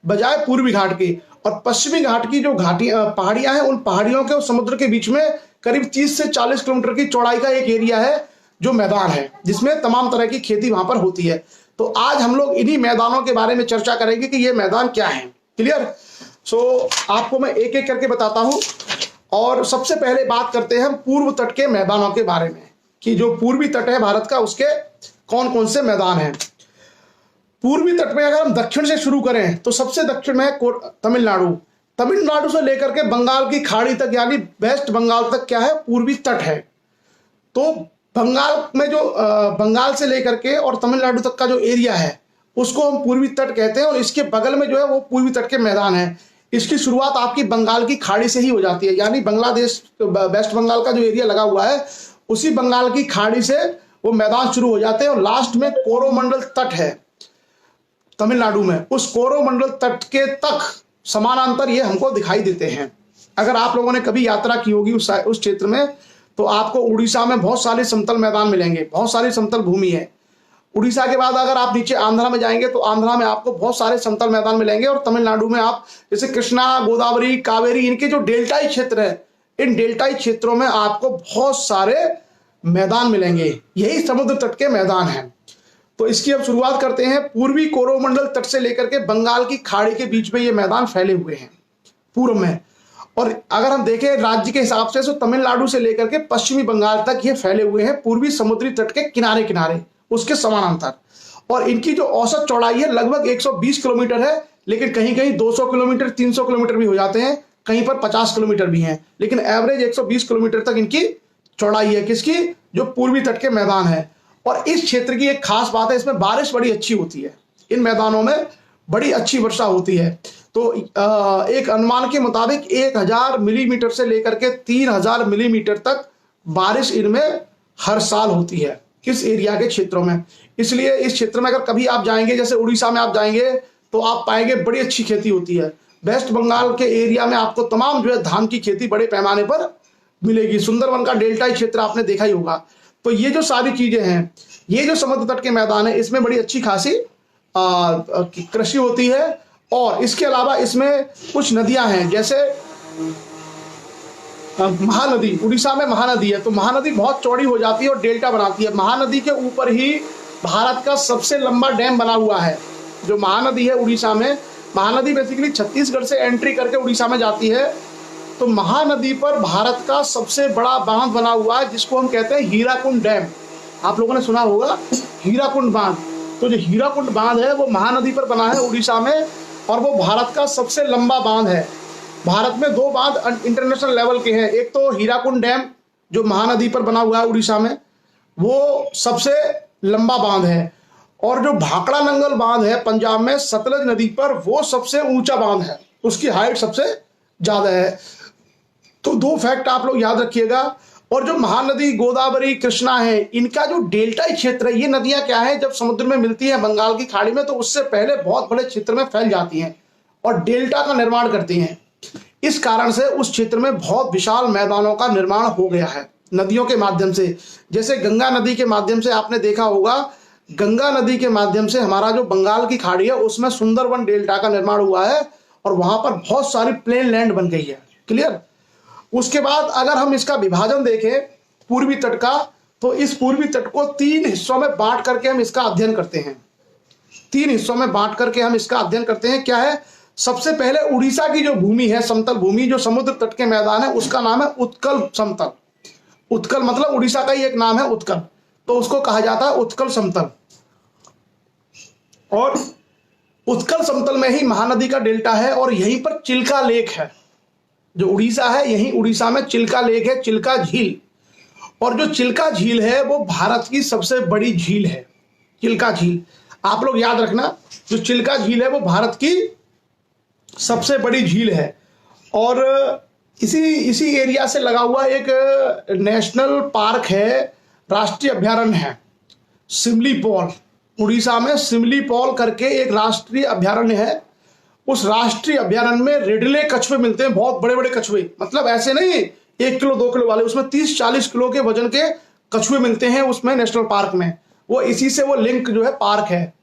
बजाय पूर्वी घाट की। और पश्चिमी घाट की जो पहाड़ियां हैं, उन पहाड़ियों के और समुद्र के बीच में करीब 30 से 40 किलोमीटर की चौड़ाई का एक एरिया है जो मैदान है, जिसमें तमाम तरह की खेती वहां पर होती है। तो आज हम लोग इन्हीं मैदानों के बारे में चर्चा करेंगे कि ये मैदान क्या है। क्लियर? सो आपको मैं एक एक करके बताता हूं। और सबसे पहले बात करते हैं हम पूर्व तट के मैदानों के बारे में, कि जो पूर्वी तट है भारत का, उसके कौन कौन से मैदान हैं। पूर्वी तट में अगर हम दक्षिण से शुरू करें तो सबसे दक्षिण में है तमिलनाडु। तमिलनाडु से लेकर के बंगाल की खाड़ी तक, यानी वेस्ट बंगाल तक क्या है, पूर्वी तट है। तो बंगाल में जो बंगाल से लेकर के और तमिलनाडु तक का जो एरिया है उसको हम पूर्वी तट कहते हैं। और इसके बगल में जो है वो पूर्वी तट के मैदान है। इसकी शुरुआत आपकी बंगाल की खाड़ी से ही हो जाती है, यानी बांग्लादेश, वेस्ट बंगाल का जो एरिया लगा हुआ है उसी बंगाल की खाड़ी से वो मैदान शुरू हो जाते हैं। और लास्ट में कोरोमंडल तट है तमिलनाडु में, उस कोरोमंडल तट के तक समानांतर ये हमको दिखाई देते हैं। अगर आप लोगों ने कभी यात्रा की होगी उस क्षेत्र में, तो आपको उड़ीसा में बहुत सारे समतल मैदान मिलेंगे, बहुत सारी समतल भूमि है। उड़ीसा के बाद अगर आप नीचे आंध्रा में जाएंगे तो आंध्रा में आपको बहुत सारे समतल मैदान मिलेंगे। और तमिलनाडु में आप जैसे कृष्णा, गोदावरी, कावेरी, इनके जो डेल्टाई क्षेत्र है, इन डेल्टाई क्षेत्रों में आपको बहुत सारे मैदान मिलेंगे। यही समुद्र तट के मैदान हैं। तो इसकी अब शुरुआत करते हैं। पूर्वी कोरोमंडल तट से लेकर के बंगाल की खाड़ी के बीच में ये मैदान फैले हुए हैं पूर्व में। और अगर हम देखें राज्य के हिसाब से तो तमिलनाडु से लेकर के पश्चिमी बंगाल तक ये फैले हुए हैं पूर्वी समुद्री तट के किनारे किनारे, उसके समानांतर। और इनकी जो औसत चौड़ाई है लगभग 120 किलोमीटर है, लेकिन कहीं कहीं 200 किलोमीटर, 300 किलोमीटर भी हो जाते हैं, कहीं पर 50 किलोमीटर भी हैं, लेकिन एवरेज 120 किलोमीटर तक इनकी चौड़ाई है। किसकी? जो पूर्वी तट के मैदान है। और इस क्षेत्र की एक खास बात है, इसमें बारिश बड़ी अच्छी होती है। इन मैदानों में बड़ी अच्छी वर्षा होती है। तो एक अनुमान के मुताबिक 1000 मिलीमीटर से लेकर के 3000 मिलीमीटर तक बारिश इनमें हर साल होती है, इस एरिया के क्षेत्रों में। इसलिए इस क्षेत्र में अगर कभी आप जाएंगे, जैसे उड़ीसा में आप जाएंगे, तो आप पाएंगे बड़ी अच्छी खेती होती है। वेस्ट बंगाल के एरिया में आपको तमाम जो है धान की खेती बड़े पैमाने पर मिलेगी। सुंदरवन का डेल्टाई क्षेत्र आपने देखा ही होगा। तो ये जो सारी चीजें हैं, ये जो समुद्र तट के मैदान है, इसमें बड़ी अच्छी खासी कृषि होती है। और इसके अलावा इसमें कुछ नदियां हैं, जैसे महानदी, उड़ीसा में महानदी है। तो महानदी बहुत चौड़ी हो जाती है और डेल्टा बनाती है। महानदी के ऊपर ही भारत का सबसे लंबा डैम बना हुआ है, जो महानदी है उड़ीसा में। महानदी बेसिकली छत्तीसगढ़ से एंट्री करके उड़ीसा में जाती है। तो महानदी पर भारत का सबसे बड़ा बांध बना हुआ है, जिसको हम कहते हैं हीराकुंड डैम। आप लोगों ने सुना होगा हीराकुंड बांध। तो जो हीराकुंड बांध है वो महानदी पर बना है उड़ीसा में, और वो भारत का सबसे लंबा बांध है। भारत में 2 बांध इंटरनेशनल लेवल के हैं। एक तो हीराकुंड डैम जो महानदी पर बना हुआ है उड़ीसा में, वो सबसे लंबा बांध है। और जो भाखड़ा नंगल बांध है पंजाब में सतलज नदी पर, वो सबसे ऊंचा बांध है, उसकी हाइट सबसे ज्यादा है। तो 2 फैक्ट आप लोग याद रखिएगा। और जो महानदी गोदावरी, कृष्णा है, इनका जो डेल्टाई क्षेत्र है, ये नदियां क्या है, जब समुद्र में मिलती हैं बंगाल की खाड़ी में, तो उससे पहले बहुत बड़े क्षेत्र में फैल जाती हैं और डेल्टा का निर्माण करती हैं। इस कारण से उस क्षेत्र में बहुत विशाल मैदानों का निर्माण हो गया है नदियों के माध्यम से। जैसे गंगा नदी के माध्यम से आपने देखा होगा, गंगा नदी के माध्यम से हमारा जो बंगाल की खाड़ी है उसमें सुंदरवन डेल्टा का निर्माण हुआ है, और वहां पर बहुत सारी प्लेन लैंड बन गई है। क्लियर? उसके बाद अगर हम इसका विभाजन देखें पूर्वी तट का, तो इस पूर्वी तट को 3 हिस्सों में बांट करके हम इसका अध्ययन करते हैं। 3 हिस्सों में बांट करके हम इसका अध्ययन करते हैं। क्या है? सबसे पहले उड़ीसा की जो भूमि है, समतल भूमि, जो समुद्र तट के मैदान है, उसका नाम है उत्कल समतल। उत्कल मतलब उड़ीसा का ही एक नाम है उत्कल, तो उसको कहा जाता है उत्कल समतल। और उत्कल समतल में ही महानदी का डेल्टा है, और यहीं पर चिल्का लेक है। जो उड़ीसा है, यहीं उड़ीसा में चिल्का लेक है, चिल्का झील। और जो चिल्का झील है वो भारत की सबसे बड़ी झील है। चिल्का झील आप लोग याद रखना, जो चिल्का झील है वो भारत की सबसे बड़ी झील है। और इसी एरिया से लगा हुआ एक नेशनल पार्क है, राष्ट्रीय अभयारण्य है सिमलीपाल। उड़ीसा में सिमलीपाल करके एक राष्ट्रीय अभयारण्य है, उस राष्ट्रीय अभयारण्य में रिडले कछुए मिलते हैं, बहुत बड़े बड़े कछुए, मतलब ऐसे नहीं 1 किलो 2 किलो वाले, उसमें 30-40 किलो के वजन के कछुए मिलते हैं उसमें नेशनल पार्क में। वो इसी से वो लिंक जो है पार्क है,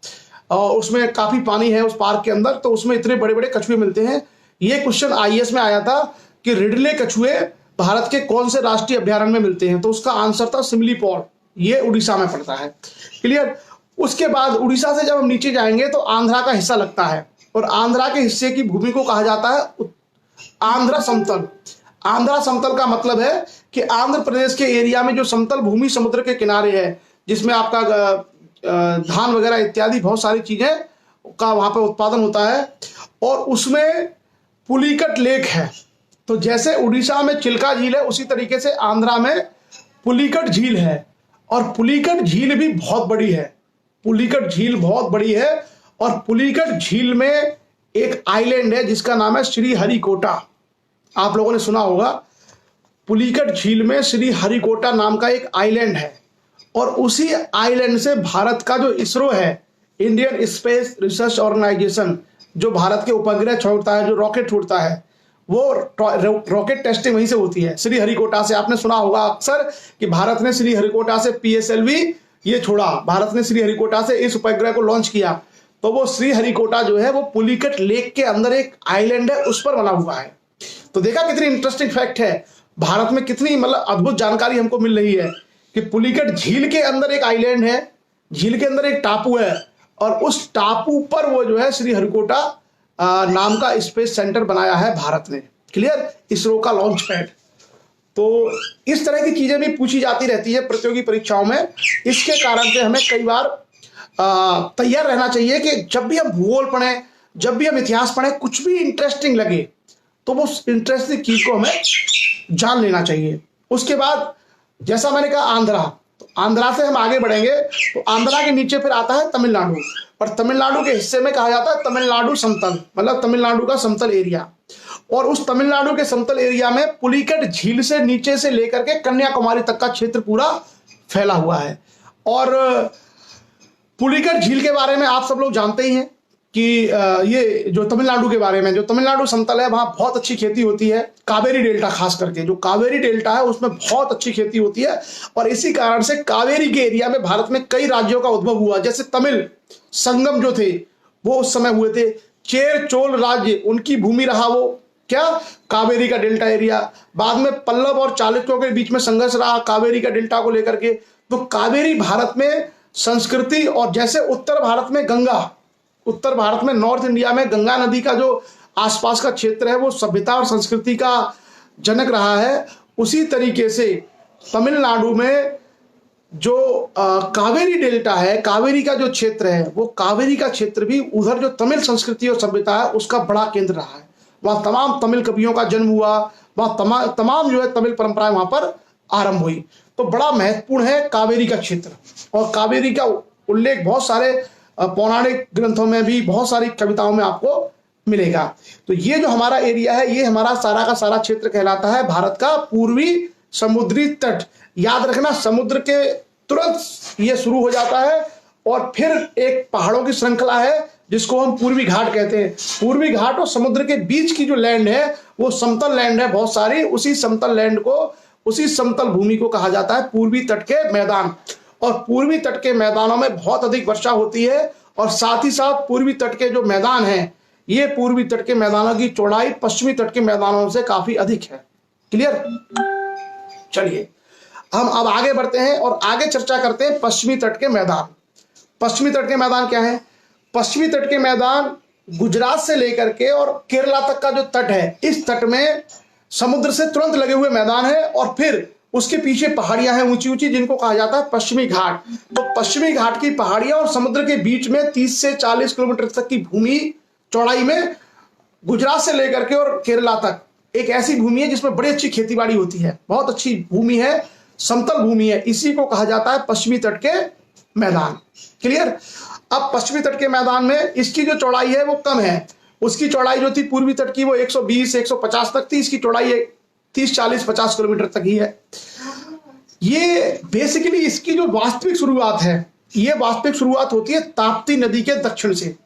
और उसमें काफी पानी है उस पार्क के अंदर, तो उसमें इतने बड़े बड़े कछुए मिलते हैं। ये क्वेश्चन आईएएस में आया था कि रिडले कछुए भारत के कौन से राष्ट्रीय अभयारण्य में मिलते हैं, तो उसका आंसर था सिमलीपाल, ये उड़ीसा में पड़ता है। क्लियर। उसके बाद उड़ीसा से जब हम नीचे जाएंगे तो आंध्रा का हिस्सा लगता है, और आंध्रा के हिस्से की भूमि को कहा जाता है आंध्रा समतल। आंध्रा समतल का मतलब है कि आंध्र प्रदेश के एरिया में जो समतल भूमि समुद्र के किनारे है, जिसमें आपका धान वगैरह इत्यादि बहुत सारी चीजें का वहां पर उत्पादन होता है, और उसमें पुलिकट लेक है। तो जैसे उड़ीसा में चिल्का झील है, उसी तरीके से आंध्रा में पुलिकट झील है, और पुलिकट झील भी बहुत बड़ी है। पुलिकट झील बहुत बड़ी है, और पुलिकट झील में एक आइलैंड है जिसका नाम है श्रीहरिकोटा। आप लोगों ने सुना होगा, पुलिकट झील में श्रीहरिकोटा नाम का एक आइलैंड है, और उसी आइलैंड से भारत का जो इसरो है, इंडियन स्पेस रिसर्च ऑर्गेनाइजेशन, जो भारत के उपग्रह छोड़ता है, जो रॉकेट छोड़ता है, वो रॉकेट टेस्टिंग वहीं से होती है, श्रीहरिकोटा से। आपने सुना होगा अक्सर कि भारत ने श्रीहरिकोटा से PSLV ये छोड़ा, भारत ने श्रीहरिकोटा से इस उपग्रह को लॉन्च किया। तो वो श्रीहरिकोटा जो है वो पुलिकट लेक के अंदर एक आइलैंड है, उस पर बना हुआ है। तो देखा कितनी इंटरेस्टिंग फैक्ट है, भारत में कितनी मतलब अद्भुत जानकारी हमको मिल रही है कि पुलिकट झील के अंदर एक आइलैंड है, झील के अंदर एक टापू है, और उस टापू पर वो जो है श्रीहरिकोटा नाम का स्पेस सेंटर बनाया है भारत ने। क्लियर। इसरो का लॉन्च पैड। तो इस तरह की चीजें भी पूछी जाती रहती है प्रतियोगी परीक्षाओं में। इसके कारण से हमें कई बार तैयार रहना चाहिए कि जब भी हम भूगोल पढ़ें, जब भी हम इतिहास पढ़ें, कुछ भी इंटरेस्टिंग लगे तो वो इंटरेस्टिंग चीज को हमें जान लेना चाहिए। उसके बाद जैसा मैंने कहा आंध्रा, तो आंध्रा से हम आगे बढ़ेंगे तो आंध्रा के नीचे फिर आता है तमिलनाडु, और तमिलनाडु के हिस्से में कहा जाता है तमिलनाडु समतल, मतलब तमिलनाडु का समतल एरिया। और उस तमिलनाडु के समतल एरिया में पुलिकट झील से नीचे से लेकर के कन्याकुमारी तक का क्षेत्र पूरा फैला हुआ है। और पुलिकट झील के बारे में आप सब लोग जानते ही हैं कि ये जो तमिलनाडु के बारे में, जो तमिलनाडु समतल है वहां बहुत अच्छी खेती होती है, कावेरी डेल्टा खास करके, जो कावेरी डेल्टा है उसमें बहुत अच्छी खेती होती है। और इसी कारण से कावेरी के एरिया में भारत में कई राज्यों का उद्भव हुआ, जैसे तमिल संगम जो थे वो उस समय हुए थे। चेर चोल राज्य, उनकी भूमि रहा वो क्या, कावेरी का डेल्टा एरिया। बाद में पल्लव और चालुक्यों के बीच में संघर्ष रहा कावेरी का डेल्टा को लेकर के। तो कावेरी भारत में संस्कृति, और जैसे उत्तर भारत में गंगा, उत्तर भारत में नॉर्थ इंडिया में गंगा नदी का जो आसपास का क्षेत्र है वो सभ्यता और संस्कृति का जनक रहा है, उसी तरीके से तमिलनाडु में जो कावेरी डेल्टा है, कावेरी का जो क्षेत्र है, वो कावेरी का क्षेत्र भी उधर जो तमिल संस्कृति और सभ्यता है उसका बड़ा केंद्र रहा है। वहां तमाम तमिल कवियों का जन्म हुआ, वहां तमाम जो है तमिल परंपराएं वहां पर आरंभ हुई। तो बड़ा महत्वपूर्ण है कावेरी का क्षेत्र, और कावेरी का उल्लेख बहुत सारे पौराणिक ग्रंथों में भी, बहुत सारी कविताओं में आपको मिलेगा। तो ये जो हमारा एरिया है, ये हमारा सारा का सारा क्षेत्र कहलाता है भारत का पूर्वी समुद्री तट। याद रखना, समुद्र के तुरंत ये शुरू हो जाता है, और फिर एक पहाड़ों की श्रृंखला है जिसको हम पूर्वी घाट कहते हैं। पूर्वी घाट और समुद्र के बीच की जो लैंड है वो समतल लैंड है बहुत सारी, उसी समतल लैंड को, उसी समतल भूमि को कहा जाता है पूर्वी तट के मैदान। और पूर्वी तट के मैदानों में बहुत अधिक वर्षा होती है, और साथ ही साथ पूर्वी तट के जो मैदान हैं, ये पूर्वी तट के मैदानों की चौड़ाई पश्चिमी तट के मैदानों से काफी अधिक है। क्लियर। चलिए हम अब आगे बढ़ते हैं और आगे चर्चा करते हैं पश्चिमी तट के मैदान। पश्चिमी तट के मैदान क्या है? पश्चिमी तट के मैदान गुजरात से लेकर के और केरला तक का जो तट है, इस तट में समुद्र से तुरंत लगे हुए मैदान है, और फिर उसके पीछे पहाड़ियां हैं ऊंची ऊंची, जिनको कहा जाता है पश्चिमी घाट। तो पश्चिमी घाट की पहाड़ियां और समुद्र के बीच में 30 से 40 किलोमीटर तक की भूमि चौड़ाई में गुजरात से लेकर के और केरला तक एक ऐसी भूमि है जिसमें बड़ी अच्छी खेतीबाड़ी होती है, बहुत अच्छी भूमि है, समतल भूमि है, इसी को कहा जाता है पश्चिमी तट के मैदान। क्लियर। अब पश्चिमी तट के मैदान में इसकी जो चौड़ाई है वो कम है, उसकी चौड़ाई जो थी पूर्वी तट की वो 120-150 तक थी, इसकी चौड़ाई 30-40-50 किलोमीटर तक ही है। ये बेसिकली इसकी जो वास्तविक शुरुआत है, ये वास्तविक शुरुआत होती है ताप्ती नदी के दक्षिण से।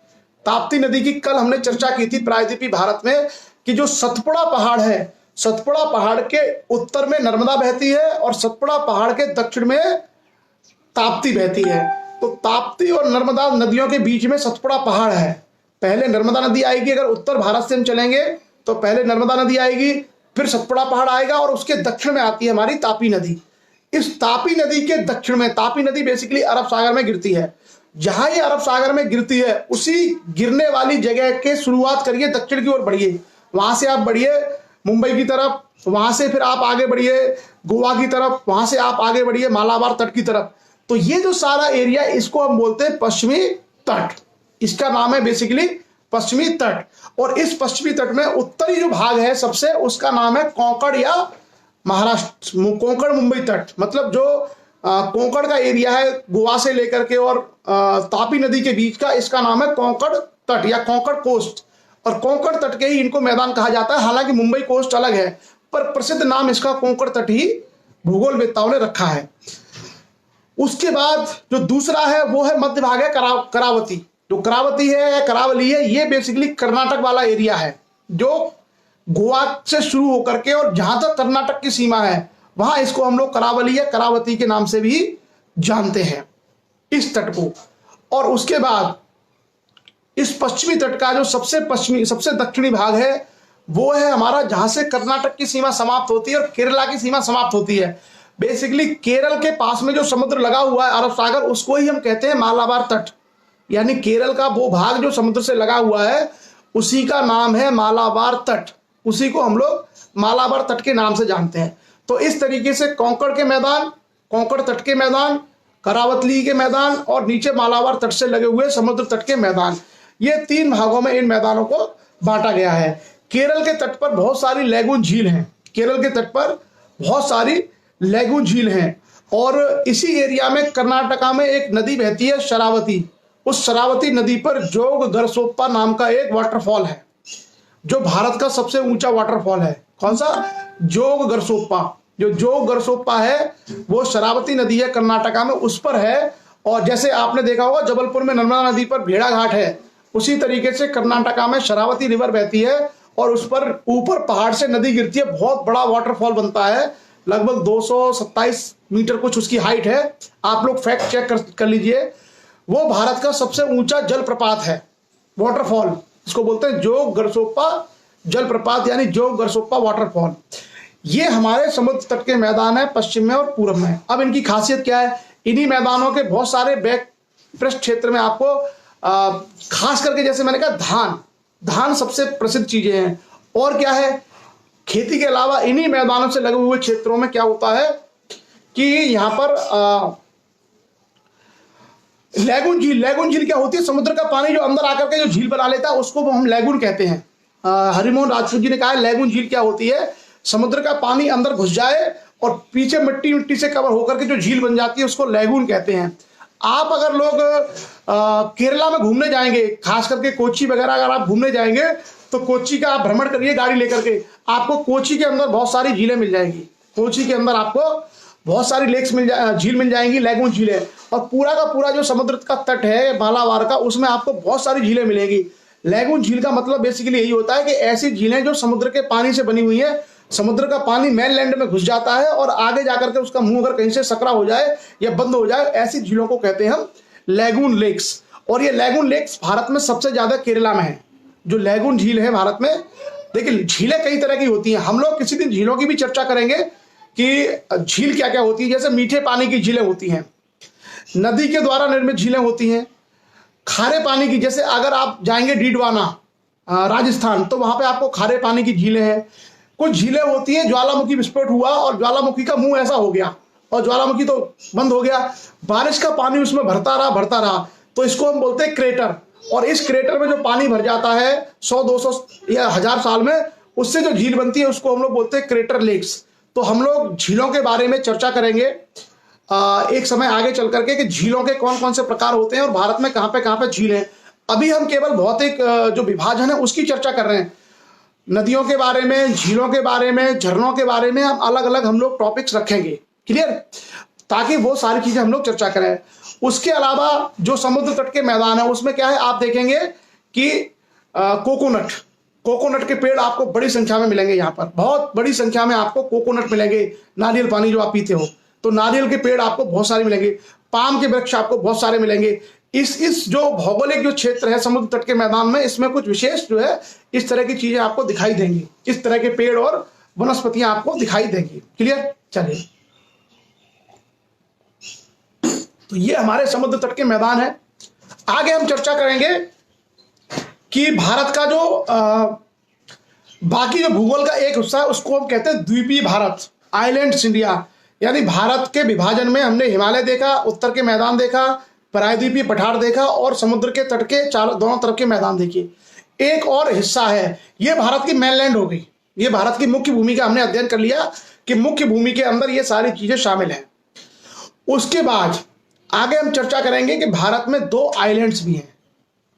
ताप्ती नदी की कल हमने चर्चा की थी प्रायद्वीपीय भारत में कि जो सतपुड़ा पहाड़ है, सतपुड़ा पहाड़ के उत्तर में नर्मदा बहती है और सतपुड़ा पहाड़ के दक्षिण में ताप्ती बहती है। तो ताप्ती और नर्मदा नदियों के बीच में सतपुड़ा पहाड़ है। पहले नर्मदा नदी आएगी, अगर उत्तर भारत से हम चलेंगे तो पहले नर्मदा नदी आएगी, फिर सतपुड़ा पहाड़ आएगा और उसके दक्षिण में आती है हमारी तापी नदी। इस तापी नदी के दक्षिण में, तापी नदी बेसिकली अरब सागर में गिरती है। जहां ये अरब सागर में गिरती है उसी गिरने वाली जगह के शुरुआत करिए, दक्षिण की ओर बढ़िए, वहां से आप बढ़िए मुंबई की तरफ, वहां से फिर आप आगे बढ़िए गोवा की तरफ, वहां से आप आगे बढ़िए मालाबार तट की तरफ। तो ये जो सारा एरिया, इसको हम बोलते हैं पश्चिमी तट। इसका नाम है बेसिकली पश्चिमी तट। और इस पश्चिमी तट में उत्तरी जो भाग है सबसे, उसका नाम है कोंकण या महाराष्ट्र, कोंकण मुंबई तट। मतलब जो कोंकण का एरिया है गोवा से लेकर के और तापी नदी के बीच का, इसका नाम है कोंकण तट या कोंकण कोस्ट। और कोंकण तट के ही इनको मैदान कहा जाता है। हालांकि मुंबई कोस्ट अलग है, पर प्रसिद्ध नाम इसका कोंकण तट ही भूगोलवेत्ताओं ने रखा है। उसके बाद जो दूसरा है वो है मध्य भाग है करावती। जो करावती है या करावली है, ये बेसिकली कर्नाटक वाला एरिया है, जो गोवा से शुरू होकर के और जहां तक कर्नाटक की सीमा है वहां इसको हम लोग करावली या करावती के नाम से भी जानते हैं, इस तट को। और उसके बाद इस पश्चिमी तट का जो सबसे पश्चिमी, सबसे दक्षिणी भाग है वो है हमारा, जहां से कर्नाटक की सीमा समाप्त होती है और केरला की सीमा समाप्त होती है। बेसिकली केरल के पास में जो समुद्र लगा हुआ है अरब सागर, उसको ही हम कहते हैं मालाबार तट। यानी केरल का वो भाग जो समुद्र से लगा हुआ है उसी का नाम है मालाबार तट, उसी को हम लोग मालाबार तट के नाम से जानते हैं। तो इस तरीके से कोंकण के मैदान, कोंकण तट के मैदान, करावतली के मैदान और नीचे मालाबार तट से लगे हुए समुद्र तट के मैदान, ये 3 भागों में इन मैदानों को बांटा गया है। केरल के तट पर बहुत सारी लैगून झील हैं, केरल के तट पर बहुत सारी लैगून झील हैं। और इसी एरिया में कर्नाटका में एक नदी बहती है शरावती। उस शरावती नदी पर जोग गरसोप्पा नाम का एक वाटरफॉल है, जो भारत का सबसे ऊंचा वाटरफॉल है। कौन सा? जोग गरसोप्पा। जो जोग गरसोप्पा है वो शरावती नदी है कर्नाटका में, उस पर है। और जैसे आपने देखा होगा जबलपुर में नर्मदा नदी पर भेड़ा घाट है, उसी तरीके से कर्नाटका में शरावती रिवर बहती है और उस पर ऊपर पहाड़ से नदी गिरती है, बहुत बड़ा वाटरफॉल बनता है, लगभग 227 मीटर कुछ उसकी हाइट है। आप लोग फैक्ट चेक कर लीजिए। वो भारत का सबसे ऊंचा जलप्रपात है, वाटरफॉल, इसको बोलते हैं जोग गरसोप्पा जलप्रपात, यानी जोग गरसोप्पा वाटरफॉल। ये हमारे समुद्र तट के मैदान है पश्चिम में और पूर्व में। अब इनकी खासियत क्या है? इन्हीं मैदानों के बहुत सारे बैक पृष्ठ क्षेत्र में आपको खास करके, जैसे मैंने कहा, धान सबसे प्रसिद्ध चीजें हैं। और क्या है, खेती के अलावा इन्हीं मैदानों से लगे हुए क्षेत्रों में क्या होता है कि यहाँ पर लैगून झील, लैगून झील क्या होती है? समुद्र का पानी जो अंदर आकर के जो झील बना लेता है उसको हम लैगून कहते हैं। हरिमोहन राजपूत जी ने कहा है लैगून झील क्या होती है? समुद्र का पानी अंदर घुस जाए और पीछे मिट्टी से कवर होकर के जो झील बन जाती है उसको लैगून कहते हैं। आप अगर लोग केरला में घूमने जाएंगे, खास करके कोच्चि वगैरह अगर आप घूमने जाएंगे तो कोच्चि का आप भ्रमण करिए गाड़ी लेकर के, आपको कोच्चि के अंदर बहुत सारी झीलें मिल जाएंगी। कोच्चि के अंदर आपको बहुत सारी लेक्स झील मिल जाएंगी, लैगून झीलें। और पूरा का पूरा जो समुद्र का तट है मालाबार का, उसमें आपको बहुत सारी झीलें मिलेंगी। लैगून झील का मतलब बेसिकली यही होता है कि ऐसी झीलें जो समुद्र के पानी से बनी हुई है, समुद्र का पानी मेनलैंड में घुस जाता है और आगे जाकर के उसका मुंह अगर कहीं से सकरा हो जाए या बंद हो जाए, ऐसी झीलों को कहते हैं हम लैगून लेक्स। और ये लैगून लेक्स भारत में सबसे ज्यादा केरला में है। जो लैगून झील है भारत में, देखिए झीलें कई तरह की होती हैं, हम लोग किसी दिन झीलों की भी चर्चा करेंगे कि झील क्या क्या होती है। जैसे मीठे पानी की झीलें होती हैं, नदी के द्वारा निर्मित झीलें होती हैं, खारे पानी की, जैसे अगर आप जाएंगे डीडवाना राजस्थान तो वहां पे आपको खारे पानी की झीलें हैं। कुछ झीलें होती हैं ज्वालामुखी विस्फोट हुआ और ज्वालामुखी का मुंह ऐसा हो गया और ज्वालामुखी तो बंद हो गया, बारिश का पानी उसमें भरता रहा, तो इसको हम बोलते हैं क्रेटर। और इस क्रेटर में जो पानी भर जाता है 100-200 या 1000 साल में, उससे जो झील बनती है उसको हम लोग बोलते हैं क्रेटर लेक्स। तो हम लोग झीलों के बारे में चर्चा करेंगे एक समय आगे चल करके कि झीलों के कौन कौन से प्रकार होते हैं और भारत में कहाँ पे झील है। अभी हम केवल भौतिक जो विभाजन है उसकी चर्चा कर रहे हैं। नदियों के बारे में, झीलों के बारे में, झरनों के बारे में हम अलग अलग हम लोग टॉपिक्स रखेंगे, क्लियर, ताकि वो सारी चीजें हम लोग चर्चा करें। उसके अलावा जो समुद्र तट के मैदान है उसमें क्या है, आप देखेंगे कि कोकोनट के पेड़ आपको बड़ी संख्या में मिलेंगे। यहाँ पर बहुत बड़ी संख्या में आपको कोकोनट मिलेंगे। नारियल पानी जो आप पीते हो, तो नारियल के पेड़ आपको बहुत सारे मिलेंगे। पाम के वृक्ष आपको बहुत सारे मिलेंगे। इस जो भौगोलिक जो क्षेत्र है समुद्र तट के मैदान में, इसमें कुछ विशेष जो है इस तरह की चीजें आपको दिखाई देंगी। इस तरह के पेड़ और वनस्पतियां आपको दिखाई देंगी। क्लियर? चलिए, तो ये हमारे समुद्र तट के मैदान है। आगे हम चर्चा करेंगे कि भारत का जो बाकी जो भूगोल का एक हिस्सा है उसको हम कहते हैं द्वीपीय भारत, आइलैंड्स इंडिया। यानी भारत के विभाजन में हमने हिमालय देखा, उत्तर के मैदान देखा, प्रायद्वीपीय पठार देखा और समुद्र के तट के चारों दोनों तरफ के मैदान देखिए। एक और हिस्सा है, ये भारत की मेनलैंड हो गई। ये भारत की मुख्य भूमि का हमने अध्ययन कर लिया कि मुख्य भूमि के अंदर ये सारी चीजें शामिल हैं। उसके बाद आगे हम चर्चा करेंगे कि भारत में 2 आइलैंड्स भी हैं।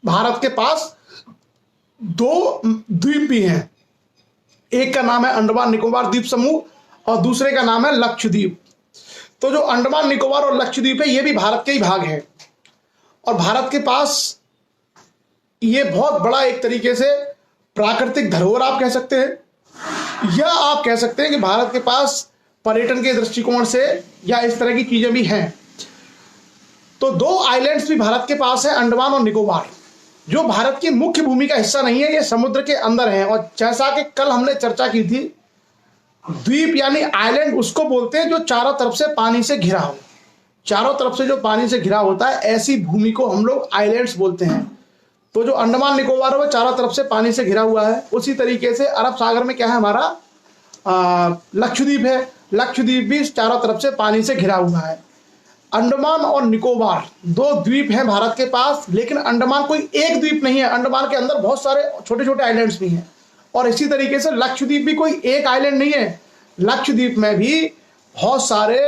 भारत के पास 2 द्वीप भी हैं। एक का नाम है अंडमान निकोबार द्वीप समूह और दूसरे का नाम है लक्षद्वीप। तो जो अंडमान निकोबार और लक्षद्वीप है ये भी भारत के ही भाग है। और भारत के पास ये बहुत बड़ा एक तरीके से प्राकृतिक धरोहर आप कह सकते हैं, या आप कह सकते हैं कि भारत के पास पर्यटन के दृष्टिकोण से या इस तरह की चीजें भी हैं। तो 2 आइलैंड्स भी भारत के पास है, अंडमान और निकोबार, जो भारत की मुख्य भूमि का हिस्सा नहीं है, ये समुद्र के अंदर है। और जैसा कि कल हमने चर्चा की थी, द्वीप यानी आइलैंड उसको बोलते हैं जो चारों तरफ से पानी से घिरा हो। चारों तरफ से जो पानी से घिरा होता है ऐसी भूमि को हम लोग आइलैंड्स बोलते हैं। तो जो अंडमान निकोबार है वो चारों तरफ से पानी से घिरा हुआ है। उसी तरीके से अरब सागर में क्या है हमारा लक्षद्वीप है। लक्षद्वीप भी चारों तरफ से पानी से घिरा हुआ है। अंडमान और निकोबार 2 द्वीप हैं भारत के पास, लेकिन अंडमान कोई एक द्वीप नहीं है। अंडमान के अंदर बहुत सारे छोटे छोटे आइलैंड्स भी हैं। और इसी तरीके से लक्षद्वीप भी कोई एक आइलैंड नहीं है। लक्षद्वीप में भी बहुत सारे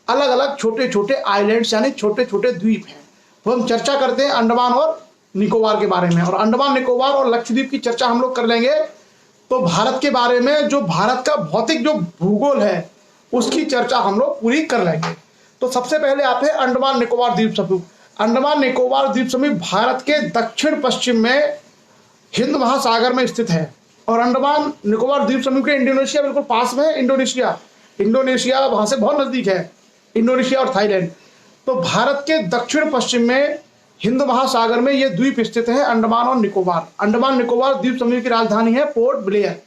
अलग अलग छोटे छोटे आइलैंड्स यानी छोटे छोटे द्वीप हैं। तो हम चर्चा करते हैं अंडमान और निकोबार के बारे में, और अंडमान निकोबार और लक्षद्वीप की चर्चा हम लोग कर लेंगे। तो भारत के बारे में जो भारत का भौतिक जो भूगोल है उसकी चर्चा हम लोग पूरी कर लेंगे। तो सबसे पहले आते हैं अंडमान निकोबार द्वीप समूह। अंडमान निकोबार द्वीप समूह भारत के दक्षिण पश्चिम में हिंद महासागर में स्थित है। और अंडमान निकोबार द्वीप समूह के इंडोनेशिया बिल्कुल पास में है। इंडोनेशिया वहां से बहुत नजदीक है, इंडोनेशिया और थाईलैंड। तो भारत के दक्षिण पश्चिम में हिंद महासागर में ये द्वीप स्थित है, अंडमान और निकोबार। अंडमान निकोबार द्वीप समूह की राजधानी है पोर्ट ब्लेयर।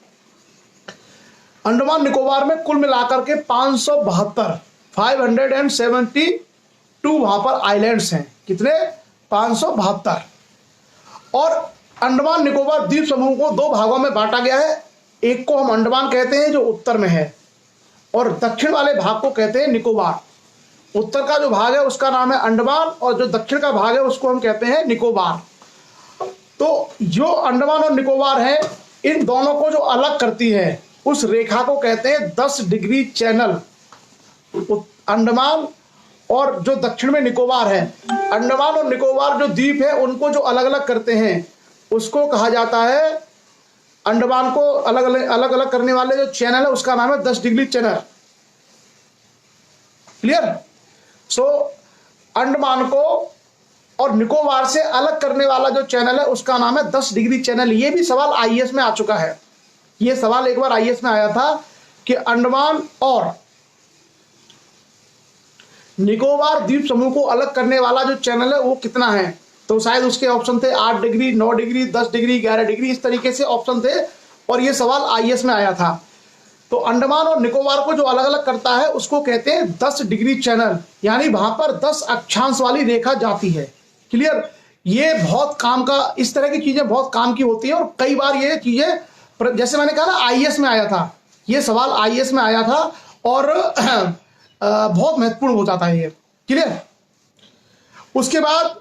अंडमान निकोबार में कुल मिलाकर के 572 वहां पर आइलैंड्स हैं। कितने? 572। और अंडमान निकोबार द्वीप समूह को 2 भागों में बांटा गया है। एक को हम अंडमान कहते हैं जो उत्तर में है, और दक्षिण वाले भाग को कहते हैं निकोबार। उत्तर का जो भाग है उसका नाम है अंडमान और जो दक्षिण का भाग है उसको हम कहते हैं निकोबार। तो जो अंडमान और निकोबार है, इन दोनों को जो अलग करती है उस रेखा को कहते हैं 10 डिग्री चैनल। अंडमान और जो दक्षिण में निकोबार है, अंडमान और निकोबार जो द्वीप है उनको जो अलग अलग करते हैं उसको कहा जाता है, अंडमान को अलग अलग करने वाले जो चैनल है उसका नाम है 10 डिग्री चैनल। क्लियर? सो अंडमान को और निकोबार से अलग करने वाला जो चैनल है उसका नाम है 10 डिग्री चैनल। ये भी सवाल आईएएस में आ चुका है। ये सवाल एक बार आईएएस में आया था कि अंडमान और निकोबार द्वीप समूह को अलग करने वाला जो चैनल है वो कितना है। तो शायद उसके ऑप्शन थे 8 डिग्री, 9 डिग्री, 10 डिग्री, 11 डिग्री, इस तरीके से ऑप्शन थे और ये सवाल आईएएस में आया था। तो अंडमान और निकोबार को जो अलग अलग करता है उसको कहते हैं 10 डिग्री चैनल, यानी वहां पर 10 अक्षांश वाली रेखा जाती है। क्लियर? ये बहुत काम का, इस तरह की चीजें बहुत काम की होती है और कई बार ये चीजें, जैसे मैंने कहा ना आईएएस में आया था, ये सवाल आईएएस में आया था और बहुत महत्वपूर्ण हो जाता है ये। क्लियर? उसके बाद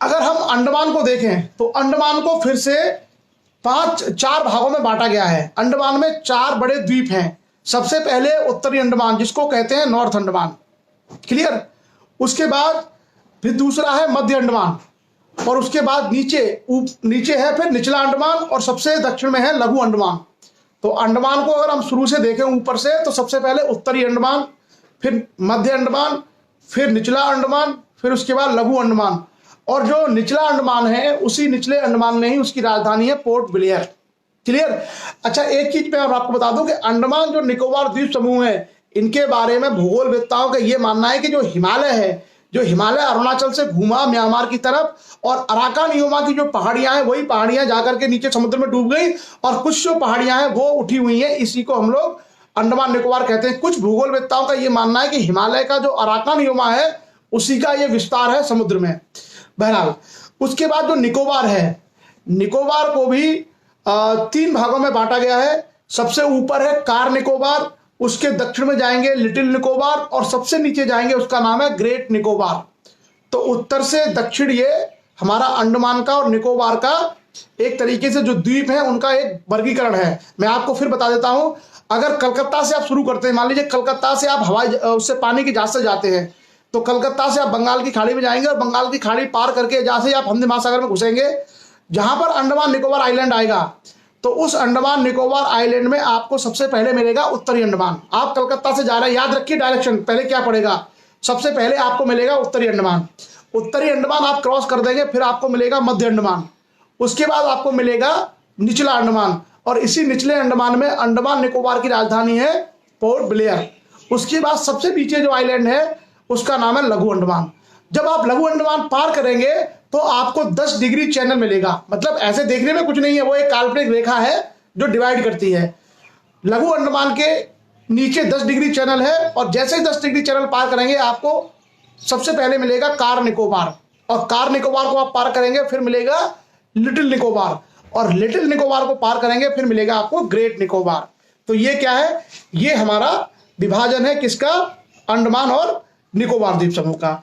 अगर हम अंडमान को देखें तो अंडमान को फिर से 4 भागों में बांटा गया है। अंडमान में 4 बड़े द्वीप हैं। सबसे पहले उत्तरी अंडमान जिसको कहते हैं नॉर्थ अंडमान। क्लियर? उसके बाद फिर दूसरा है मध्य अंडमान और उसके बाद नीचे है फिर निचला अंडमान और सबसे दक्षिण में है लघु अंडमान। तो अंडमान को अगर हम शुरू से देखें ऊपर से तो सबसे पहले उत्तरी अंडमान, फिर मध्य अंडमान, फिर निचला अंडमान, फिर उसके बाद लघु अंडमान। और जो निचला अंडमान है उसी निचले अंडमान में ही उसकी राजधानी है पोर्ट ब्लेयर। क्लियर। अच्छा, एक चीज मैं आपको बता दूं कि अंडमान जो निकोबार द्वीप समूह है, इनके बारे में भूगोलवेत्ताओं का यह मानना है कि जो हिमालय है, जो हिमालय अरुणाचल से घूमा म्यांमार की तरफ, और अराकान नियोमा की जो पहाड़ियां हैं वही पहाड़ियां जाकर के नीचे समुद्र में डूब गई, और कुछ जो पहाड़ियां हैं वो उठी हुई हैं, इसी को हम लोग अंडमान निकोबार कहते हैं। कुछ भूगोलवेत्ताओं का यह मानना है कि हिमालय का जो अराकान नियोमा है उसी का यह विस्तार है समुद्र में। बहरहाल, उसके बाद जो निकोबार है, निकोबार को भी 3 भागों में बांटा गया है। सबसे ऊपर है कार निकोबार, उसके दक्षिण में जाएंगे लिटिल निकोबार, और सबसे नीचे जाएंगे उसका नाम है ग्रेट निकोबार। तो उत्तर से दक्षिण ये हमारा अंडमान का और निकोबार का एक तरीके से जो द्वीप है उनका एक वर्गीकरण है। मैं आपको फिर बता देता हूं, अगर कलकत्ता से आप शुरू करते हैं, मान लीजिए कलकत्ता से आप हवाई उससे पानी की जहाज से जाते हैं, तो कलकत्ता से आप बंगाल की खाड़ी में जाएंगे और बंगाल की खाड़ी पार करके जहां से आप हिंद महासागर में घुसेंगे, जहां पर अंडमान निकोबार आइलैंड आएगा, तो उस अंडमान निकोबार आइलैंड में आपको सबसे पहले मिलेगा उत्तरी अंडमान। आप कलकत्ता से जा रहे हैं, याद रखिए डायरेक्शन, पहले क्या पड़ेगा, सबसे पहले आपको मिलेगा उत्तरी अंडमान। उत्तरी अंडमान आप क्रॉस कर देंगे, फिर आपको मिलेगा मध्य अंडमान, उसके बाद आपको मिलेगा निचला अंडमान, और इसी निचले अंडमान में अंडमान निकोबार की राजधानी है पोर्ट ब्लेयर। उसके बाद सबसे नीचे जो आइलैंड है उसका नाम है लघु अंडमान। जब आप लघु अंडमान पार करेंगे तो आपको 10 डिग्री चैनल मिलेगा। मतलब ऐसे देखने में कुछ नहीं है, वो एक काल्पनिक रेखा है जो डिवाइड करती है। लघु अंडमान के नीचे 10 डिग्री चैनल है, और जैसे ही 10 डिग्री चैनल पार करेंगे आपको सबसे पहले मिलेगा कार निकोबार, और कार निकोबार को आप पार करेंगे फिर मिलेगा लिटिल निकोबार, और लिटिल निकोबार को पार करेंगे फिर मिलेगा आपको ग्रेट निकोबार। तो ये क्या है, ये हमारा विभाजन है किसका, अंडमान और निकोबार द्वीप समूह का।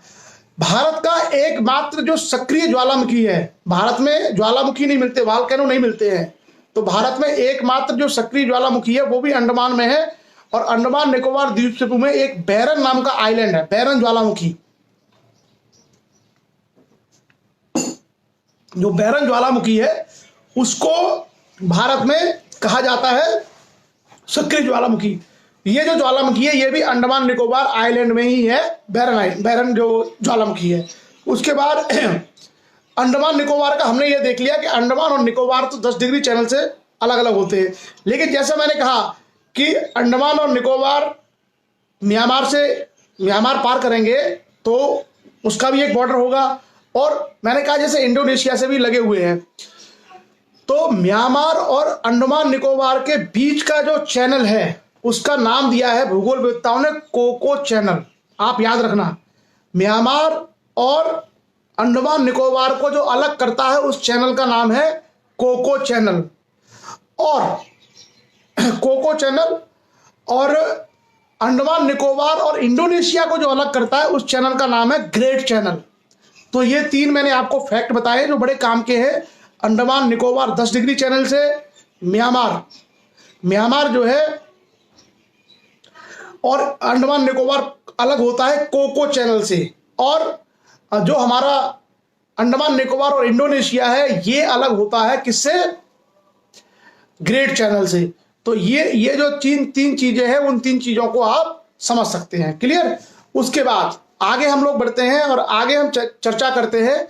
भारत का एकमात्र जो सक्रिय ज्वालामुखी है, भारत में ज्वालामुखी नहीं मिलते, वॉल्केनो नहीं मिलते हैं, तो भारत में एकमात्र जो सक्रिय ज्वालामुखी है वो भी अंडमान में है, और अंडमान निकोबार द्वीप समूह में एक बैरन नाम का आइलैंड है, बैरन ज्वालामुखी। जो बैरन ज्वालामुखी है उसको भारत में कहा जाता है सक्रिय ज्वालामुखी। ये जो ज्वालामुखी है ये भी अंडमान निकोबार आइलैंड में ही है, बैरन जो ज्वालामुखी है। उसके बाद अंडमान निकोबार का हमने ये देख लिया कि अंडमान और निकोबार तो 10 डिग्री चैनल से अलग अलग होते हैं, लेकिन जैसे मैंने कहा कि अंडमान और निकोबार म्यांमार पार करेंगे तो उसका भी एक बॉर्डर होगा, और मैंने कहा जैसे इंडोनेशिया से भी लगे हुए हैं, तो म्यांमार और अंडमान निकोबार के बीच का जो चैनल है उसका नाम दिया है भूगोलवेत्ताओं ने कोको चैनल। आप याद रखना, म्यांमार और अंडमान निकोबार को जो अलग करता है उस चैनल का नाम है कोको चैनल, और कोको चैनल, और अंडमान निकोबार और इंडोनेशिया को जो अलग करता है उस चैनल का नाम है ग्रेट चैनल। तो ये 3 मैंने आपको फैक्ट बताए जो बड़े काम के हैं। अंडमान निकोबार 10 डिग्री चैनल से, म्यांमार जो है और अंडमान निकोबार अलग होता है कोको चैनल से, और जो हमारा अंडमान निकोबार और इंडोनेशिया है ये अलग होता है किससे, ग्रेट चैनल से। तो ये जो 3 चीजें हैं उन 3 चीजों को आप समझ सकते हैं। क्लियर। उसके बाद आगे हम लोग बढ़ते हैं और आगे हम चर्चा करते हैं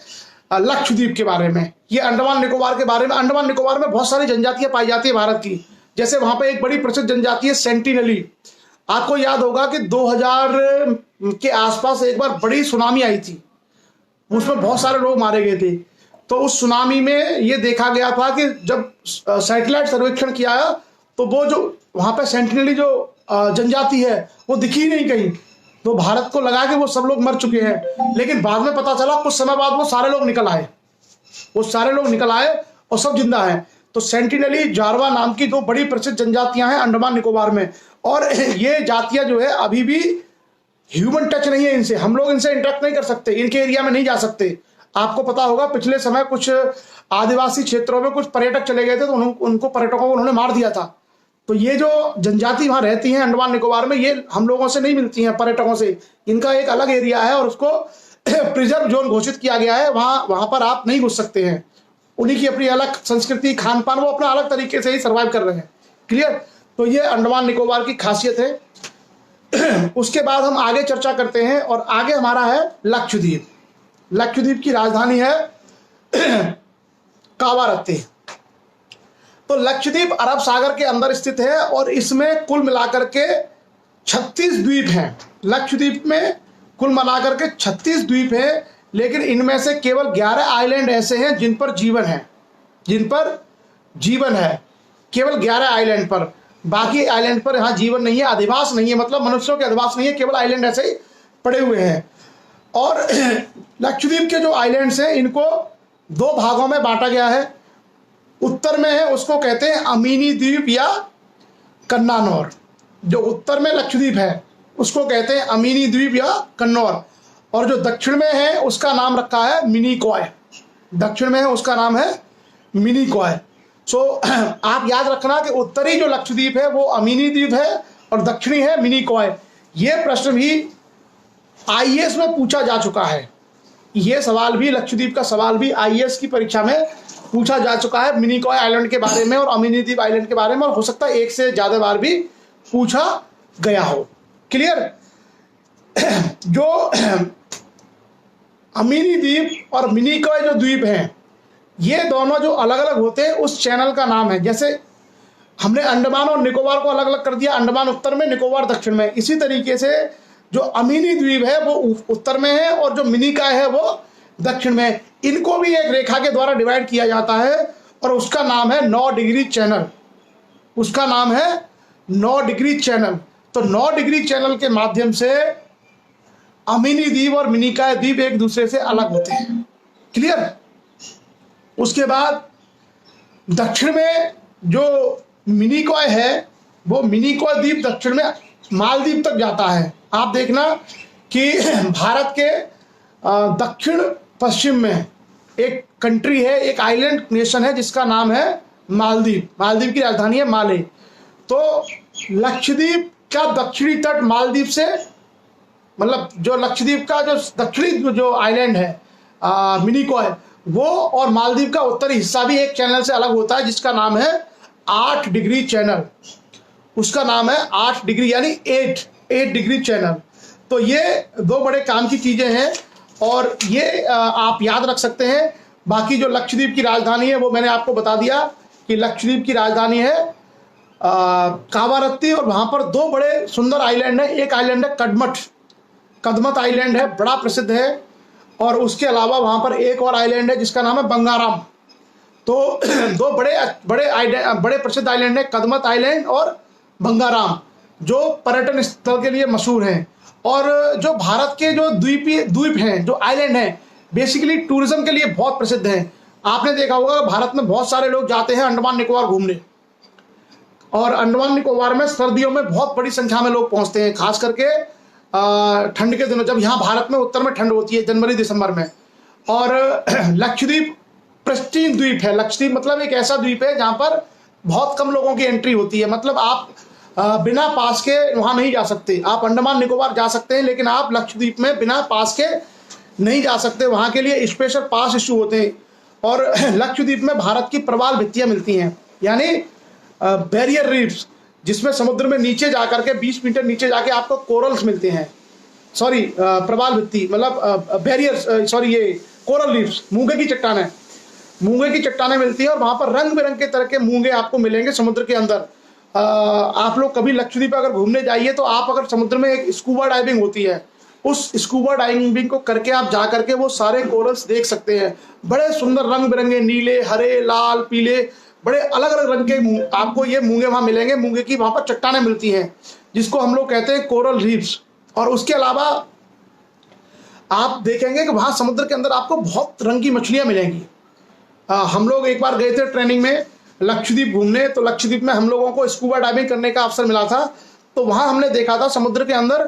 लक्षद्वीप के बारे में। ये अंडमान निकोबार के बारे में, अंडमान निकोबार में बहुत सारी जनजातियां पाई जाती है भारत की। जैसे वहां पे एक बड़ी प्रसिद्ध जनजाति है सेंटिनली। आपको याद होगा कि 2000 के आसपास एक बार बड़ी सुनामी आई थी, उसमें बहुत सारे लोग मारे गए थे। तो उस सुनामी में ये देखा गया था कि जब सैटेलाइट सर्वेक्षण किया तो वो जो वहां पे सेंटिनली जो जनजाति है वो दिखी ही नहीं कहीं। तो भारत को लगा कि वो सब लोग मर चुके हैं, लेकिन बाद में पता चला कुछ समय बाद वो सारे लोग निकल आए, और सब जिंदा है। तो सेंटिनली जारवा नाम की 2 बड़ी प्रसिद्ध जनजातियां हैं अंडमान निकोबार में, और ये जातियां जो है अभी भी ह्यूमन टच नहीं है इनसे, हम लोग इनसे इंटरेक्ट नहीं कर सकते, इनके एरिया में नहीं जा सकते। आपको पता होगा पिछले समय कुछ आदिवासी क्षेत्रों में कुछ पर्यटक चले गए थे तो उनको पर्यटकों को उन्होंने मार दिया था। तो ये जो जनजाति वहां रहती हैं अंडमान निकोबार में, ये हम लोगों से नहीं मिलती हैं, पर्यटकों से। इनका एक अलग एरिया है और उसको प्रिजर्व जोन घोषित किया गया है, वहां पर आप नहीं घुस सकते हैं। उन्हीं की अपनी अलग संस्कृति, खान पान, वो अपना अलग तरीके से ही सर्वाइव कर रहे हैं। क्लियर। तो ये अंडमान निकोबार की खासियत है। उसके बाद हम आगे चर्चा करते हैं, और आगे हमारा है लक्षद्वीप। लक्षद्वीप की राजधानी है कावारत्ती। तो लक्षद्वीप अरब सागर के अंदर स्थित है और इसमें कुल मिलाकर के 36 द्वीप हैं। लक्षद्वीप में कुल मिलाकर के 36 द्वीप हैं, लेकिन इनमें से केवल 11 आइलैंड ऐसे हैं जिन पर जीवन है, केवल 11 आइलैंड पर। बाकी आइलैंड पर यहाँ जीवन नहीं है, अधिवास नहीं है, मतलब मनुष्यों के अधिवास नहीं है, केवल आइलैंड ऐसे ही पड़े हुए हैं। और लक्षद्वीप के जो आइलैंड्स हैं इनको 2 भागों में बांटा गया है। उत्तर में है उसको कहते हैं अमीनी द्वीप या कन्नानौर। जो उत्तर में लक्षद्वीप है उसको कहते हैं अमीनी द्वीप या कन्नौर, और जो दक्षिण में है उसका नाम रखा है मिनिकॉय। दक्षिण में है उसका नाम है मिनिकॉय। सो आप याद रखना कि उत्तरी जो लक्षद्वीप है वो अमीनी द्वीप है और दक्षिणी है मिनिकॉय। ये प्रश्न भी आईएएस में पूछा जा चुका है। ये सवाल भी, लक्षद्वीप का सवाल भी आईएएस की परीक्षा में पूछा जा चुका है, मिनिकॉय आइलैंड के बारे में और अमीनी द्वीप आइलैंड के बारे में, और हो सकता है एक से ज्यादा बार भी पूछा गया हो। क्लियर? जो अमीनी द्वीप और मिनिकॉय जो द्वीप हैं, ये दोनों जो अलग अलग होते हैं उस चैनल का नाम है। जैसे हमने अंडमान और निकोबार को अलग अलग कर दिया, अंडमान उत्तर में, निकोबार दक्षिण में। इसी तरीके से जो अमीनी द्वीप है वो उत्तर में है और जो मिनिकॉय है वो दक्षिण में। इनको भी एक रेखा के द्वारा डिवाइड किया जाता है और उसका नाम है 9 डिग्री चैनल। उसका नाम है 9 डिग्री चैनल। तो 9 डिग्री चैनल के माध्यम से अमीनी द्वीप और मिनिकॉय द्वीप एक दूसरे से अलग होते हैं। क्लियर? उसके बाद दक्षिण में जो मिनिकॉय है वो मिनिकॉय द्वीप दक्षिण में मालदीव तक जाता है। आप देखना कि भारत के दक्षिण पश्चिम में एक कंट्री है, एक आइलैंड नेशन है जिसका नाम है मालदीव। मालदीव की राजधानी है माले। तो लक्षद्वीप का दक्षिणी तट मालदीव से, मतलब जो लक्षद्वीप का जो दक्षिणी जो आइलैंड है मिनिकॉय, वो और मालदीव का उत्तरी हिस्सा भी एक चैनल से अलग होता है जिसका नाम है 8 डिग्री चैनल। उसका नाम है 8 डिग्री, यानी 8 डिग्री चैनल। तो ये 2 बड़े काम की चीजें हैं और ये आप याद रख सकते हैं। बाकी जो लक्षद्वीप की राजधानी है वो मैंने आपको बता दिया कि लक्षद्वीप की राजधानी है कावारत्ती, और वहां पर 2 बड़े सुंदर आइलैंड है। एक आइलैंड है कदमत आइलैंड है, बड़ा प्रसिद्ध है, और उसके अलावा वहां पर एक और आइलैंड है जिसका नाम है बंगाराम। तो 2 बड़े प्रसिद्ध आइलैंड है, कदमत आइलैंड और बंगाराम, जो पर्यटन स्थल के लिए मशहूर हैं। और जो भारत के जो द्वीप हैं, जो आइलैंड हैं, बेसिकली टूरिज्म के लिए बहुत प्रसिद्ध हैं। आपने देखा होगा भारत में बहुत सारे लोग जाते हैं अंडमान निकोबार घूमने, और अंडमान निकोबार में सर्दियों में बहुत बड़ी संख्या में लोग पहुंचते हैं, खास करके ठंड के दिनों, जब यहाँ भारत में उत्तर में ठंड होती है जनवरी दिसंबर में। और लक्षद्वीप प्रिस्टीन द्वीप है। लक्षद्वीप मतलब एक ऐसा द्वीप है जहाँ पर बहुत कम लोगों की एंट्री होती है, मतलब आप बिना पास के वहां नहीं जा सकते। आप अंडमान निकोबार जा सकते हैं लेकिन आप लक्षद्वीप में बिना पास के नहीं जा सकते, वहां के लिए स्पेशल पास इशू होते हैं। और लक्षद्वीप में भारत की प्रवाल भित्तियां मिलती हैं, यानी बैरियर रीफ्स, जिसमें समुद्र में नीचे जाकर के 20 मीटर नीचे जाके आपको कोरल्स मिलते हैं। सॉरी, प्रवाल भित्ति मतलब बैरियर, सॉरी, ये कोरल रीफ्स, मूंगे की चट्टानें मिलती हैं, और वहां पर रंग बिरंगे तरह के मूंगे आपको मिलेंगे समुद्र के अंदर। आप लोग कभी लक्षद्वीप अगर घूमने जाइए तो आप अगर समुद्र में एक स्कूबा डाइविंग होती है, उस स्कूबा डाइविंग को करके आप जा करके वो सारे कोरल्स देख सकते हैं। बड़े सुंदर रंग बिरंगे, नीले, हरे, लाल, पीले, बड़े अलग अलग रंग के आपको ये मूंगे वहां मिलेंगे। मूंगे की वहां पर चट्टानें मिलती हैं जिसको हम लोग कहते हैं कोरल रीफ्स। और उसके अलावा आप देखेंगे कि वहां समुद्र के अंदर आपको बहुत रंग की मछलियां मिलेंगी। हम लोग एक बार गए थे ट्रेनिंग में लक्षद्वीप घूमने, तो लक्षद्वीप में हम लोगों को स्कूबा डाइविंग करने का अवसर मिला था। तो वहां हमने देखा था समुद्र के अंदर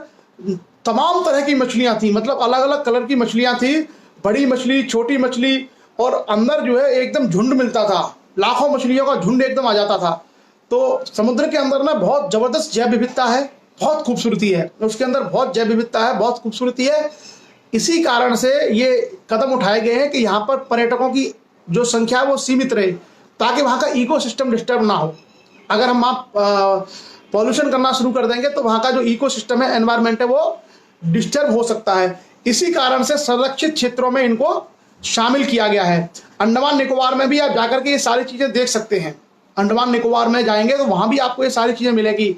तमाम तरह की मछलियां थी, मतलब अलग अलग कलर की मछलियां थी, बड़ी मछली, छोटी मछली, और अंदर जो है एकदम झुंड मिलता था, लाखों मछलियों का झुंड एकदम आ जाता था। तो समुद्र के अंदर ना बहुत जबरदस्त जैव विविधता है, बहुत खूबसूरती है उसके अंदर, बहुत जैव विविधता है, बहुत खूबसूरती है। इसी कारण से ये कदम उठाए गए हैं कि यहाँ पर पर्यटकों की जो संख्या है वो सीमित रहे, ताकि वहाँ का इकोसिस्टम डिस्टर्ब ना हो। अगर हम पॉल्यूशन करना शुरू कर देंगे तो वहाँ का जो इकोसिस्टम है, एनवायरनमेंट है, वो डिस्टर्ब हो सकता है। इसी कारण से संरक्षित क्षेत्रों में इनको शामिल किया गया है। अंडमान निकोबार में भी आप जाकर के ये सारी चीजें देख सकते हैं। अंडमान निकोबार में जाएंगे तो वहां भी आपको ये सारी चीजें मिलेगी।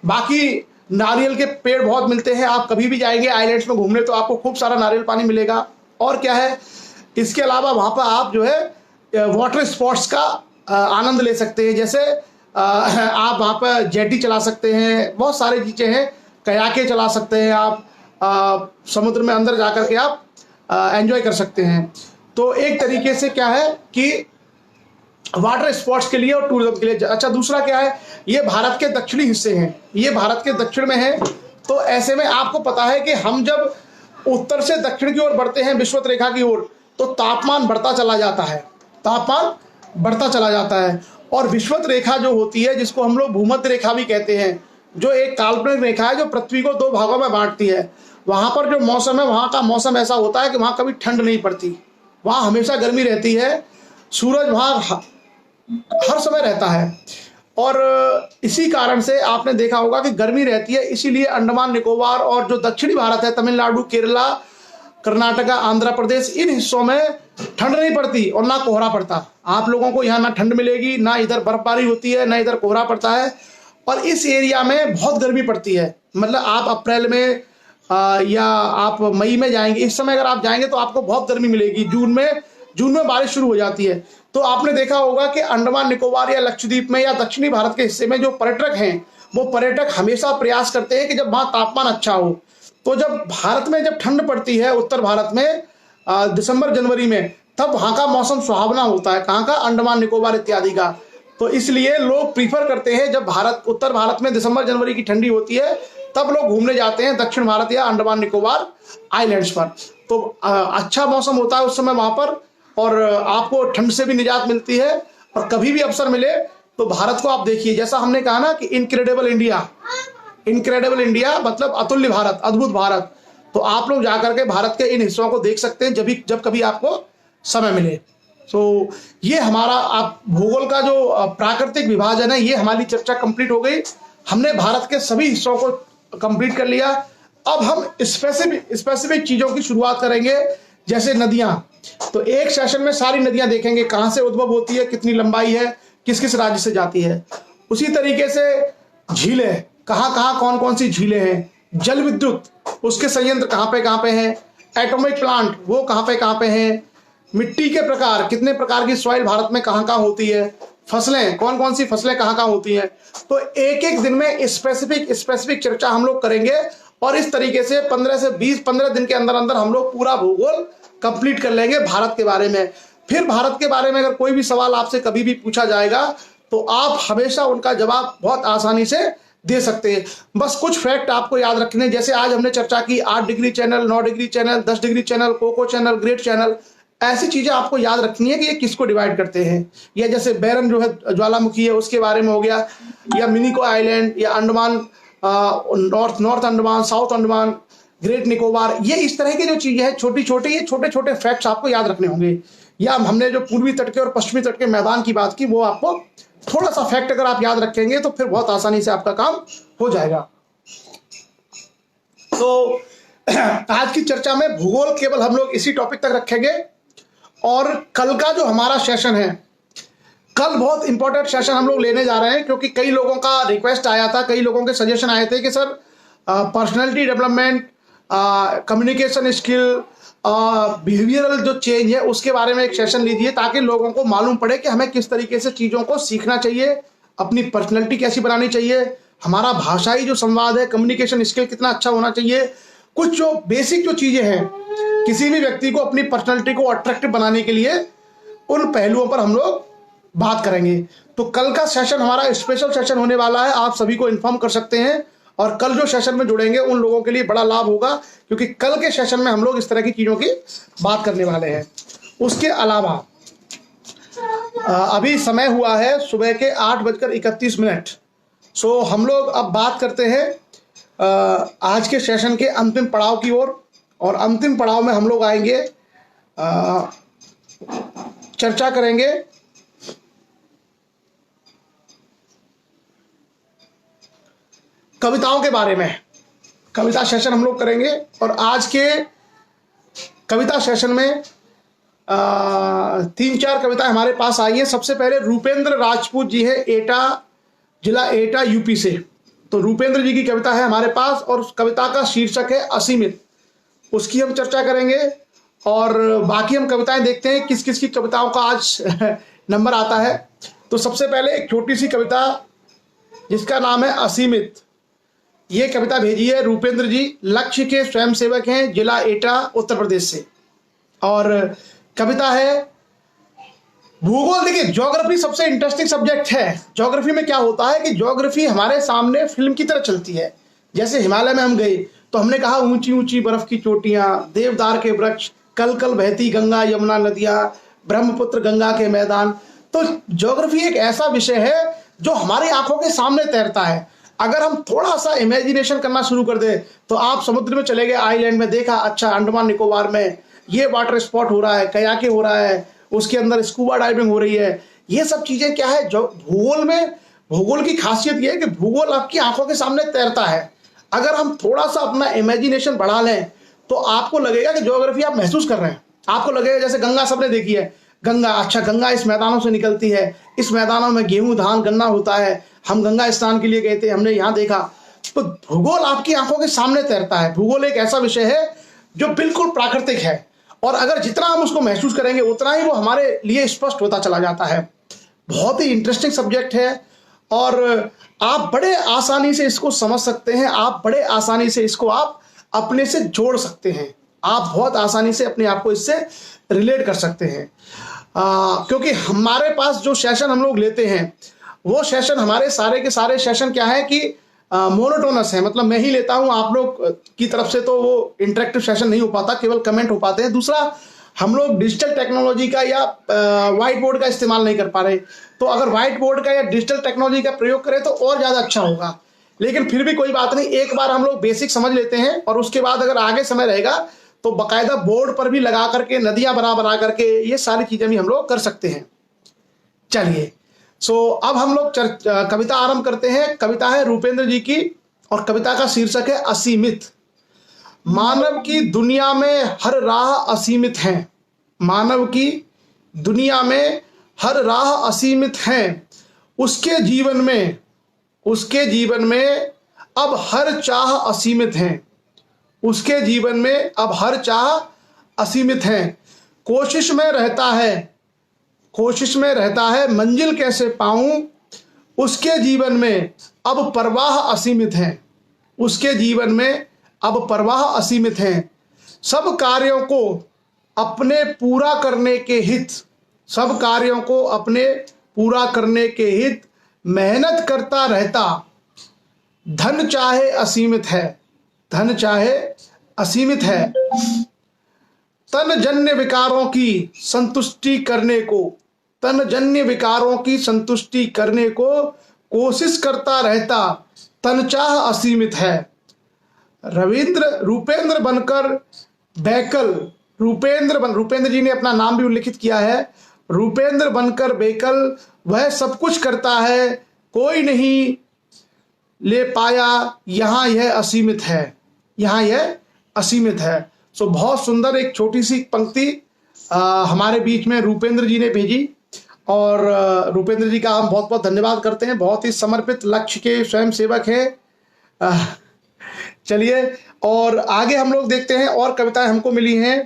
बाकी नारियल के पेड़ बहुत मिलते हैं, आप कभी भी जाएंगे आइलैंड्स में घूमने तो आपको खूब सारा नारियल पानी मिलेगा। और क्या है, इसके अलावा वहां पर आप जो है वाटर स्पोर्ट्स का आनंद ले सकते हैं। जैसे आप वहां पर जेटी चला सकते हैं, बहुत सारी चीजें हैं, कयाके चला सकते हैं आप, समुद्र में अंदर जाकर के आप एंजॉय कर सकते हैं। तो एक तरीके से क्या है कि वाटर स्पोर्ट्स के लिए और टूरिज्म के लिए। अच्छा, दूसरा क्या है, ये भारत के दक्षिणी हिस्से हैं, ये भारत के दक्षिण में है। तो ऐसे में आपको पता है कि हम जब उत्तर से दक्षिण की ओर बढ़ते हैं विषुवत रेखा की ओर, तो तापमान बढ़ता चला जाता है, तापमान बढ़ता चला जाता है। और विषुवत रेखा जो होती है, जिसको हम लोग भूमध्य रेखा भी कहते हैं, जो एक काल्पनिक रेखा है जो पृथ्वी को दो भागों में बांटती है, वहां पर जो मौसम है, वहां का मौसम ऐसा होता है कि वहां कभी ठंड नहीं पड़ती, वहां हमेशा गर्मी रहती है, सूरज वहां हर समय रहता है। और इसी कारण से आपने देखा होगा कि गर्मी रहती है, इसीलिए अंडमान निकोबार और जो दक्षिणी भारत है, तमिलनाडु, केरला, कर्नाटका, आंध्र प्रदेश, इन हिस्सों में ठंड नहीं पड़ती और ना कोहरा पड़ता। आप लोगों को यहाँ ना ठंड मिलेगी, ना इधर बर्फबारी होती है, ना इधर कोहरा पड़ता है। और इस एरिया में बहुत गर्मी पड़ती है। मतलब आप अप्रैल में या आप मई में जाएंगे, इस समय अगर आप जाएंगे तो आपको बहुत गर्मी मिलेगी। जून में बारिश शुरू हो जाती है। तो आपने देखा होगा कि अंडमान निकोबार या लक्षद्वीप में या दक्षिणी भारत के हिस्से में जो पर्यटक हैं, वो पर्यटक हमेशा प्रयास करते हैं कि जब वहाँ तापमान अच्छा हो। तो जब भारत में जब ठंड पड़ती है उत्तर भारत में दिसंबर जनवरी में, तब वहाँ का मौसम सुहावना होता है। कहाँ का? अंडमान निकोबार इत्यादि का। तो इसलिए लोग प्रीफर करते हैं, जब उत्तर भारत में दिसंबर जनवरी की ठंडी होती है, तब लोग घूमने जाते हैं दक्षिण भारत या अंडमान निकोबार आइलैंड्स पर। तो अच्छा मौसम होता है उस समय वहां पर, और आपको ठंड से भी निजात मिलती है। और कभी भी अवसर मिले तो भारत को आप देखिए, जैसा हमने कहा ना कि इनक्रेडिबल इंडिया, इनक्रेडिबल इंडिया मतलब अतुल्य भारत, अद्भुत भारत। तो आप लोग जाकर के भारत के इन हिस्सों को देख सकते हैं जब कभी आपको समय मिले। तो ये हमारा आप भूगोल का जो प्राकृतिक विभाजन है, ये हमारी चर्चा कंप्लीट हो गई। हमने भारत के सभी हिस्सों को कंप्लीट कर लिया। अब हम स्पेसिफिक चीजों की शुरुआत करेंगे, जैसे नदियां। तो एक सेशन में सारी नदियां देखेंगे, कहां से उद्भव होती है, कितनी लंबाई है, किस किस राज्य से जाती है। उसी तरीके से झीलें, कहां कहां कौन कौन सी झीलें हैं, जल विद्युत उसके संयंत्र कहां पे हैं, एटॉमिक प्लांट वो कहां पे हैं, मिट्टी के प्रकार, कितने प्रकार की सॉइल भारत में कहां होती है, फसलें कौन कौन सी फसलें कहां होती हैं। तो एक एक दिन में स्पेसिफिक चर्चा हम लोग करेंगे। और इस तरीके से 15 दिन के अंदर अंदर हम लोग पूरा भूगोल कंप्लीट कर लेंगे भारत के बारे में। फिर भारत के बारे में अगर कोई भी सवाल आपसे कभी भी पूछा जाएगा, तो आप हमेशा उनका जवाब बहुत आसानी से दे सकते हैं। बस कुछ फैक्ट आपको याद रखने, जैसे आज हमने चर्चा की 8 degree channel, 9 degree channel, 10 degree channel, Coco channel, great channel, ऐसी चीजें आपको याद रखनी है कि ये किसको डिवाइड करते हैं। या जैसे बैरन जो है ज्वालामुखी है, उसके बारे में हो गया, या मिनिको आइलैंड, या Andaman, north Andaman, south Andaman, great Nicobar, ये इस तरह की जो चीजें हैं छोटे छोटे फैक्ट्स आपको याद रखने होंगे। या हमने जो पूर्वी तट के और पश्चिमी तट के मैदान की बात की, वो आपको थोड़ा सा फैक्ट अगर आप याद रखेंगे तो फिर बहुत आसानी से आपका काम हो जाएगा। तो आज की चर्चा में भूगोल केवल हम लोग इसी टॉपिक तक रखेंगे। और कल का जो हमारा सेशन है, कल बहुत इंपॉर्टेंट सेशन हम लोग लेने जा रहे हैं, क्योंकि कई लोगों का रिक्वेस्ट आया था, कई लोगों के सजेशन आए थे कि sir personality development, communication skill, behavioural जो चेंज है उसके बारे में एक सेशन लीजिए, ताकि लोगों को मालूम पड़े कि हमें किस तरीके से चीज़ों को सीखना चाहिए, अपनी पर्सनैलिटी कैसी बनानी चाहिए, हमारा भाषाई जो संवाद है, कम्युनिकेशन स्किल कितना अच्छा होना चाहिए। कुछ जो बेसिक जो चीज़ें हैं किसी भी व्यक्ति को अपनी पर्सनैलिटी को अट्रैक्टिव बनाने के लिए, उन पहलुओं पर हम लोग बात करेंगे। तो कल का सेशन हमारा स्पेशल सेशन होने वाला है, आप सभी को इन्फॉर्म कर सकते हैं। और कल जो सेशन में जुड़ेंगे उन लोगों के लिए बड़ा लाभ होगा, क्योंकि कल के सेशन में हम लोग इस तरह की चीज़ों की बात करने वाले हैं। उसके अलावा अभी समय हुआ है सुबह के 8:31। सो हम लोग अब बात करते हैं आज के सेशन के अंतिम पड़ाव की ओर। और अंतिम पड़ाव में हम लोग आएंगे, चर्चा करेंगे कविताओं के बारे में। कविता सेशन हम लोग करेंगे। और आज के कविता सेशन में 3-4 कविताएं हमारे पास आई हैं। सबसे पहले रूपेंद्र राजपूत जी है, एटा, जिला एटा, यूपी से। तो रूपेंद्र जी की कविता है हमारे पास और उस कविता का शीर्षक है असीमित। उसकी हम चर्चा करेंगे और बाकी हम कविताएं देखते हैं किस किस की कविताओं का आज नंबर आता है। तो सबसे पहले एक छोटी सी कविता जिसका नाम है असीमित, ये कविता भेजी है रूपेंद्र जी, लक्ष्य के स्वयंसेवक हैं, जिला एटा, उत्तर प्रदेश से। और कविता है भूगोल। देखिए, ज्योग्राफी सबसे इंटरेस्टिंग सब्जेक्ट है। ज्योग्राफी में क्या होता है कि ज्योग्राफी हमारे सामने फिल्म की तरह चलती है। जैसे हिमालय में हम गए तो हमने कहा ऊंची ऊंची बर्फ की चोटियां, देवदार के वृक्ष, कल कल बहती गंगा यमुना नदियां, ब्रह्मपुत्र गंगा के मैदान। तो ज्योग्राफी एक ऐसा विषय है जो हमारी आंखों के सामने तैरता है। अगर हम थोड़ा सा इमेजिनेशन करना शुरू कर दे तो आप समुद्र में चले गए, आइलैंड में देखा, अच्छा अंडमान निकोबार में ये वाटर स्पॉट हो रहा है, कयाके हो रहा है, उसके अंदर स्कूबा डाइविंग हो रही है। ये सब चीजें क्या है, जो भूगोल में, भूगोल की खासियत ये है कि भूगोल आपकी आंखों के सामने तैरता है। अगर हम थोड़ा सा अपना इमेजिनेशन बढ़ा लें तो आपको लगेगा कि ज्योग्राफी आप महसूस कर रहे हैं। आपको लगेगा जैसे गंगा सबने देखी है, गंगा, अच्छा गंगा इस मैदानों से निकलती है, इस मैदानों में गेहूं धान गन्ना होता है, हम गंगा स्नान के लिए गए थे, हमने यहाँ देखा। तो भूगोल आपकी आंखों के सामने तैरता है। भूगोल एक ऐसा विषय है जो बिल्कुल प्राकृतिक है और अगर जितना हम उसको महसूस करेंगे उतना ही वो हमारे लिए स्पष्ट होता चला जाता है। बहुत ही इंटरेस्टिंग सब्जेक्ट है और आप बड़े आसानी से इसको समझ सकते हैं, आप बड़े आसानी से इसको आप अपने से जोड़ सकते हैं, आप बहुत आसानी से अपने आप को इससे रिलेट कर सकते हैं। क्योंकि हमारे पास जो सेशन हम लोग लेते हैं वो सेशन, हमारे सारे के सारे सेशन क्या है कि मोनोटोनस है, मतलब मैं ही लेता हूं, आप लोग की तरफ से तो वो इंटरेक्टिव सेशन नहीं हो पाता, केवल कमेंट हो पाते हैं। दूसरा, हम लोग डिजिटल टेक्नोलॉजी का या व्हाइट बोर्ड का इस्तेमाल नहीं कर पा रहे। तो अगर व्हाइट बोर्ड का या डिजिटल टेक्नोलॉजी का प्रयोग करें तो और ज़्यादा अच्छा होगा। लेकिन फिर भी कोई बात नहीं, एक बार हम लोग बेसिक समझ लेते हैं और उसके बाद अगर आगे समय रहेगा तो बाकायदा बोर्ड पर भी लगा करके, नदियां बना करके, ये सारी चीज़ें भी हम लोग कर सकते हैं। चलिए, अब हम लोग कविता आरंभ करते हैं। कविता है रूपेंद्र जी की और कविता का शीर्षक है असीमित। मानव की दुनिया में हर राह असीमित है, मानव की दुनिया में हर राह असीमित है। उसके जीवन में अब हर चाह असीमित है, उसके जीवन में अब हर चाह असीमित है। कोशिश में रहता है मंजिल कैसे पाऊं। उसके जीवन में अब परवाह असीमित है, उसके जीवन में अब परवाह असीमित है। सब कार्यों को अपने पूरा करने के हित, सब कार्यों को अपने पूरा करने के हित मेहनत करता रहता। धन चाहे असीमित है, धन चाहे असीमित है। तनजन्य विकारों की संतुष्टि करने को, तनजन्य विकारों की संतुष्टि करने को कोशिश करता रहता। तनचाह असीमित है। रूपेंद्र बनकर बेकल, रूपेंद्र जी ने अपना नाम भी उल्लिखित किया है। रूपेंद्र बनकर बेकल वह सब कुछ करता है, कोई नहीं ले पाया, यहाँ यह असीमित है, यहाँ यह असीमित है। बहुत सुंदर एक छोटी सी पंक्ति हमारे बीच में रूपेंद्र जी ने भेजी और रूपेंद्र जी का हम बहुत बहुत धन्यवाद करते हैं। बहुत ही समर्पित लक्ष्य के स्वयं सेवक हैं। चलिए, और आगे हम लोग देखते हैं और कविताएं हमको मिली हैं।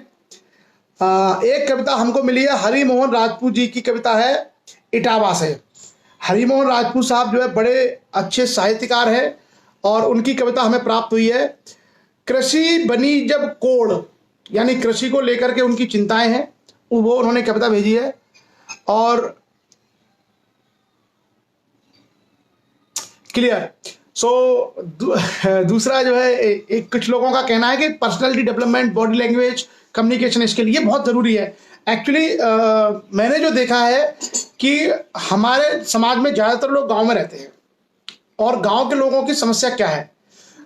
एक कविता हमको मिली है हरिमोहन राजपूत जी की, कविता है इटावा से। हरिमोहन राजपूत साहब जो है बड़े अच्छे साहित्यकार हैं और उनकी कविता हमें प्राप्त हुई है। कृषि बनी जब कोड़, यानी कृषि को लेकर के उनकी चिंताएं हैं, वो उन्होंने कविता भेजी है। और क्लियर। दूसरा जो है, कुछ लोगों का कहना है कि personality development, body language, communication skill, ये बहुत ज़रूरी है। एक्चुअली मैंने जो देखा है कि हमारे समाज में ज़्यादातर लोग गांव में रहते हैं और गांव के लोगों की समस्या क्या है?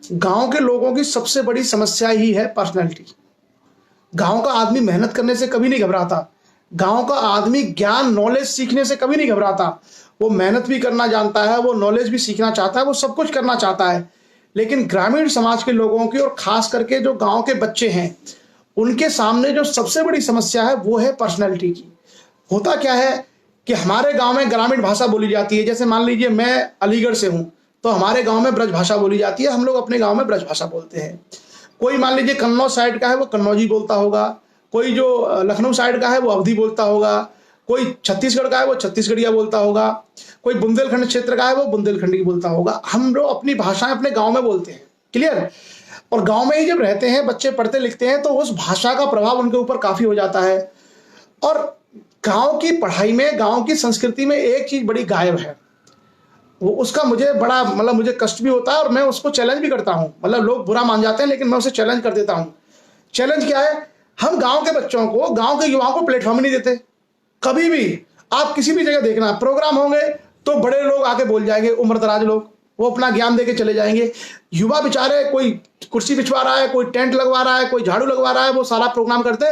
गांव के लोगों की सबसे बड़ी समस्या ही है पर्सनालिटी। गांव का आदमी मेहनत करने से कभी नहीं घबराता, गांव का आदमी ज्ञान नॉलेज सीखने से कभी नहीं घबराता। वो मेहनत भी करना जानता है, वो नॉलेज भी सीखना चाहता है, वो सब कुछ करना चाहता है। लेकिन ग्रामीण समाज के लोगों की और खास करके जो गांव के बच्चे हैं उनके सामने जो सबसे बड़ी समस्या है वो है पर्सनैलिटी की। होता क्या है कि हमारे गांव में ग्रामीण भाषा बोली जाती है। जैसे मान लीजिए मैं अलीगढ़ से हूं, तो हमारे गांव में ब्रज भाषा बोली जाती है, हम लोग अपने गांव में ब्रज भाषा बोलते हैं। कोई मान लीजिए कन्नौज साइड का है, वो कन्नौजी बोलता होगा। कोई जो लखनऊ साइड का है वो अवधी बोलता होगा। कोई छत्तीसगढ़ का है वो छत्तीसगढ़िया बोलता होगा। कोई बुंदेलखंड क्षेत्र का है वो बुंदेलखंडी बोलता होगा। हम लोग अपनी भाषाएं अपने गांव में बोलते हैं, क्लियर। और गांव में ही जब रहते हैं, बच्चे पढ़ते लिखते हैं, तो उस भाषा का प्रभाव उनके ऊपर काफी हो जाता है। और गांव की पढ़ाई में, गांव की संस्कृति में एक चीज बड़ी गायब है, वो उसका मुझे बड़ा मुझे कष्ट भी होता है और मैं उसको चैलेंज भी करता हूं। लोग बुरा मान जाते हैं, लेकिन मैं उसे चैलेंज कर देता हूं। चैलेंज क्या है? हम गांव के बच्चों को, गांव के युवाओं को प्लेटफॉर्म नहीं देते। कभी भी आप किसी भी जगह देखना, प्रोग्राम होंगे तो बड़े लोग आके बोल जाएंगे, उम्रदराज लोग, वो अपना ज्ञान देके चले जाएंगे। युवा बेचारे, कोई कुर्सी बिछवा रहा है, कोई टेंट लगवा रहा है, कोई झाड़ू लगवा रहा है, वो सारा प्रोग्राम करते।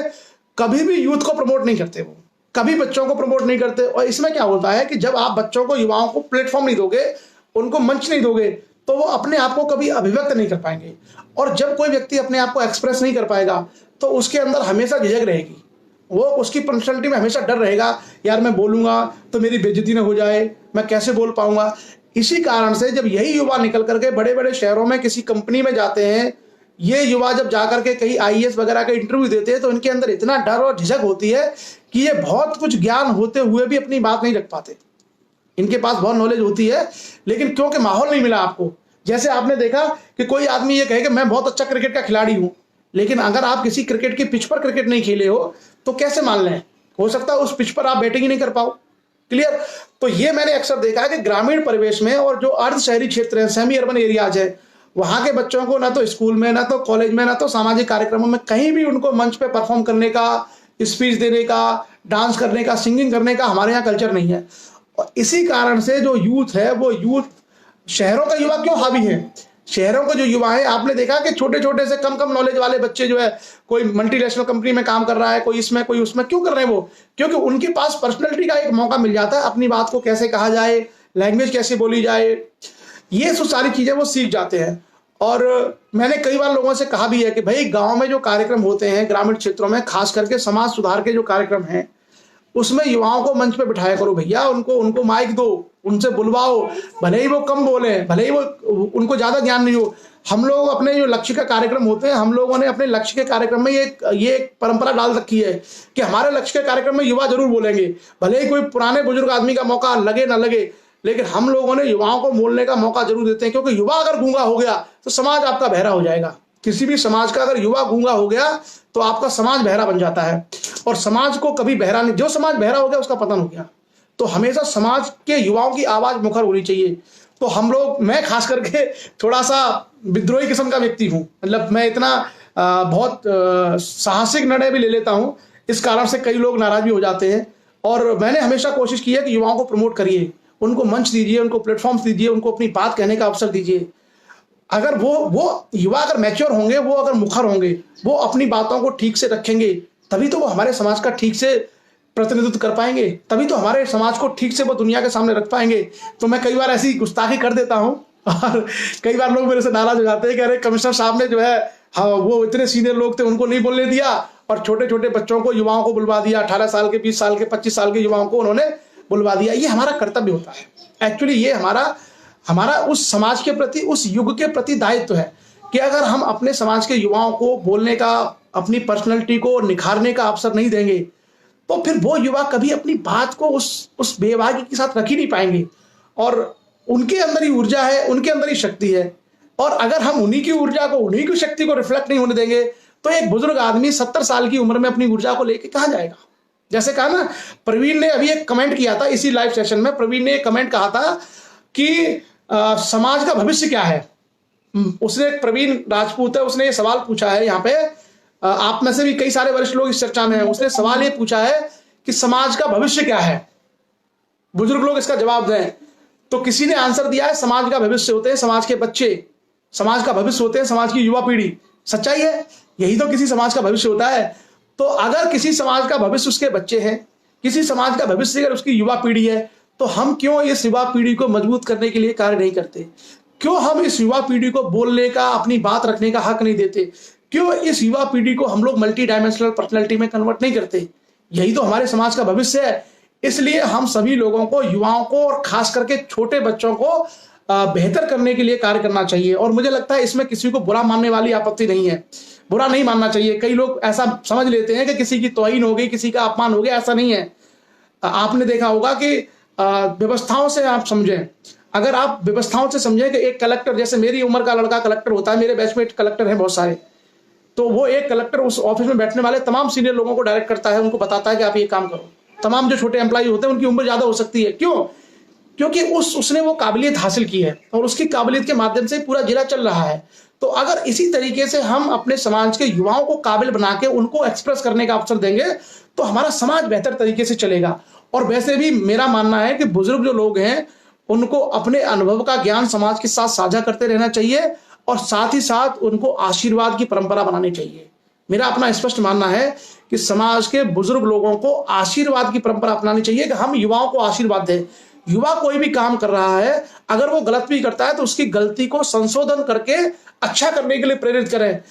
कभी भी यूथ को प्रमोट नहीं करते, वो कभी बच्चों को प्रमोट नहीं करते। और इसमें क्या होता है कि जब आप बच्चों को, युवाओं को प्लेटफॉर्म नहीं दोगे, उनको मंच नहीं दोगे, तो वो अपने आप को कभी अभिव्यक्त नहीं कर पाएंगे। और जब कोई व्यक्ति अपने आप को एक्सप्रेस नहीं कर पाएगा, तो उसके अंदर हमेशा झिझक रहेगी। वो, उसकी पर्सनैलिटी में हमेशा डर रहेगा, यार मैं बोलूंगा तो मेरी बेइज्जती ना हो जाए, मैं कैसे बोल पाऊंगा। इसी कारण से जब यही युवा निकल करके बड़े बड़े शहरों में किसी कंपनी में जाते हैं, ये युवा जब जाकर के कहीं आईएएस वगैरह का इंटरव्यू देते हैं, तो इनके अंदर इतना डर और झिझक होती है कि ये बहुत कुछ ज्ञान होते हुए भी अपनी बात नहीं रख पाते। इनके पास बहुत नॉलेज होती है, लेकिन क्योंकि माहौल नहीं मिला आपको। जैसे आपने देखा कि कोई आदमी ये कहे कि मैं बहुत अच्छा क्रिकेट का खिलाड़ी हूं, लेकिन अगर आप किसी क्रिकेट की पिच पर क्रिकेट नहीं खेले हो, तो कैसे मान लें? हो सकता है उस पिच पर आप बैटिंग ही नहीं कर पाओ, क्लियर। तो ये मैंने अक्सर देखा है कि ग्रामीण परिवेश में और जो अर्ध शहरी क्षेत्र है, सेमी अर्बन एरियाज है, वहां के बच्चों को ना तो स्कूल में, ना तो कॉलेज में, ना तो सामाजिक कार्यक्रमों में कहीं भी उनको मंच पे परफॉर्म करने का, स्पीच देने का, डांस करने का, सिंगिंग करने का हमारे यहाँ कल्चर नहीं है। और इसी कारण से जो यूथ है, वो यूथ, शहरों का युवा क्यों हावी है? शहरों के जो युवा है, आपने देखा कि छोटे छोटे से कम कम नॉलेज वाले बच्चे जो है, कोई मल्टीनेशनल कंपनी में काम कर रहा है, कोई इसमें कोई उसमें, क्यों कर रहे हैं वो? क्योंकि उनके पास पर्सनैलिटी का एक मौका मिल जाता है, अपनी बात को कैसे कहा जाए, लैंग्वेज कैसे बोली जाए, ये सब सारी चीजें वो सीख जाते हैं। और मैंने कई बार लोगों से कहा भी है कि भाई गांव में जो कार्यक्रम होते हैं, ग्रामीण क्षेत्रों में खास करके समाज सुधार के जो कार्यक्रम हैं, उसमें युवाओं को मंच पे बिठाया करो भैया, उनको माइक दो, उनसे बुलवाओ, भले ही वो कम बोले, भले ही वो, उनको ज्यादा ज्ञान नहीं हो। हम लोग अपने जो लक्ष्य का कार्यक्रम होते हैं, हम लोगों ने अपने लक्ष्य के कार्यक्रम में ये एक परंपरा डाल रखी है कि हमारे लक्ष्य के कार्यक्रम में युवा जरूर बोलेंगे, भले ही कोई पुराने बुजुर्ग आदमी का मौका लगे ना लगे, लेकिन हम लोगों ने युवाओं को बोलने का मौका जरूर देते हैं। क्योंकि युवा अगर गूंगा हो गया तो समाज आपका बहरा हो जाएगा। किसी भी समाज का अगर युवा गूंगा हो गया तो आपका समाज बहरा बन जाता है, और समाज को कभी बहरा नहीं, जो समाज बहरा हो गया उसका पतन हो गया। तो हमेशा समाज के युवाओं की आवाज मुखर होनी चाहिए। तो हम लोग, मैं खास करके थोड़ा सा विद्रोही किस्म का व्यक्ति हूं, मैं इतना बहुत साहसिक निर्णय भी ले लेता हूं, इस कारण से कई लोग नाराज भी हो जाते हैं। और मैंने हमेशा कोशिश की है कि युवाओं को प्रमोट करिए, उनको मंच दीजिए, उनको प्लेटफॉर्म दीजिए, उनको अपनी बात कहने का अवसर दीजिए। अगर वो युवा अगर मैच्योर होंगे, वो अगर मुखर होंगे, वो अपनी बातों को ठीक से रखेंगे, तभी तो वो हमारे समाज का ठीक से प्रतिनिधित्व कर पाएंगे, तभी तो हमारे समाज को ठीक से वो दुनिया के सामने रख पाएंगे। तो मैं कई बार ऐसी गुस्ताखी कर देता हूं और कई बार लोग मेरे से नाराज हो जाते हैं कि अरे कमिश्नर साहब ने जो है, हाँ वो इतने सीनियर लोग थे, उनको नहीं बोलने दिया और छोटे छोटे बच्चों को, युवाओं को बुलवा दिया, 18 साल के, 20 साल के, 25 साल के युवाओं को उन्होंने बुलवा दिया। ये हमारा कर्तव्य होता है। एक्चुअली ये हमारा उस समाज के प्रति, उस युग के प्रति दायित्व है कि अगर हम अपने समाज के युवाओं को बोलने का, अपनी पर्सनैलिटी को निखारने का अवसर नहीं देंगे, तो फिर वो युवा कभी अपनी बात को उस बेबाकी के साथ रख ही नहीं पाएंगे। और उनके अंदर ही ऊर्जा है, उनके अंदर ही शक्ति है, और अगर हम उन्हीं की ऊर्जा को, उन्हीं की शक्ति को रिफ्लेक्ट नहीं होने देंगे, तो एक बुजुर्ग आदमी 70 साल की उम्र में अपनी ऊर्जा को लेके कहां जाएगा? जैसे कहा ना, प्रवीण ने अभी एक कमेंट किया था इसी लाइव सेशन में, प्रवीण ने एक कमेंट कहा था कि समाज का भविष्य क्या है। उसने, प्रवीण राजपूत है, उसने ये सवाल पूछा है यहाँ पे, आप में से भी कई सारे वरिष्ठ लोग इस चर्चा में हैं, उसने सवाल ये पूछा है कि समाज का भविष्य क्या है, बुजुर्ग लोग इसका जवाब दें। तो किसी ने आंसर दिया है, समाज का भविष्य होते हैं समाज के बच्चे, समाज का भविष्य होते हैं समाज की युवा पीढ़ी। सच्चाई है, यही तो किसी समाज का भविष्य होता है। तो अगर किसी समाज का भविष्य उसके बच्चे हैं, किसी समाज का भविष्य अगर उसकी युवा पीढ़ी है, तो हम क्यों इस युवा पीढ़ी को मजबूत करने के लिए कार्य नहीं करते? क्यों हम इस युवा पीढ़ी को बोलने का, अपनी बात रखने का हक नहीं देते? क्यों इस युवा पीढ़ी को हम लोग मल्टी डायमेंशनल पर्सनैलिटी में कन्वर्ट नहीं करते? यही तो हमारे समाज का भविष्य है। इसलिए हम सभी लोगों को, युवाओं को और खास करके छोटे बच्चों को बेहतर करने के लिए कार्य करना चाहिए। और मुझे लगता है इसमें किसी को बुरा मानने वाली आपत्ति नहीं है, बुरा नहीं मानना चाहिए। कई लोग ऐसा समझ लेते हैं कि किसी की तौहीन हो गई, किसी का अपमान हो गया, ऐसा नहीं है। आपने देखा होगा कि व्यवस्थाओं से आप समझें, अगर आप व्यवस्थाओं से समझें कि एक कलेक्टर, जैसे मेरी उम्र का लड़का कलेक्टर होता है, मेरे बैचमेट कलेक्टर हैं बहुत सारे, तो वो एक कलेक्टर उस ऑफिस में बैठने वाले तमाम सीनियर लोगों को डायरेक्ट करता है, उनको बताता है कि आप ये काम करो। तमाम जो छोटे एम्प्लॉय होते हैं उनकी उम्र ज्यादा हो सकती है, क्यों? क्योंकि उसने वो काबिलियत हासिल की है और उसकी काबिलियत के माध्यम से पूरा जिला चल रहा है। तो अगर इसी तरीके से हम अपने समाज के युवाओं को काबिल बना के उनको एक्सप्रेस करने का अवसर देंगे तो हमारा समाज बेहतर तरीके से चलेगा। और वैसे भी मेरा मानना है कि बुजुर्ग जो लोग हैं उनको अपने अनुभव का ज्ञान समाज के साथ साझा करते रहना चाहिए और साथ ही साथ उनको आशीर्वाद की परंपरा बनानी चाहिए। मेरा अपना स्पष्ट मानना है कि समाज के बुजुर्ग लोगों को आशीर्वाद की परंपरा अपनानी चाहिए कि हम युवाओं को आशीर्वाद दें। युवा कोई भी काम कर रहा है, अगर वो गलत भी करता है तो उसकी गलती को संशोधन करके अच्छा करने के लिए प्रेरित करें।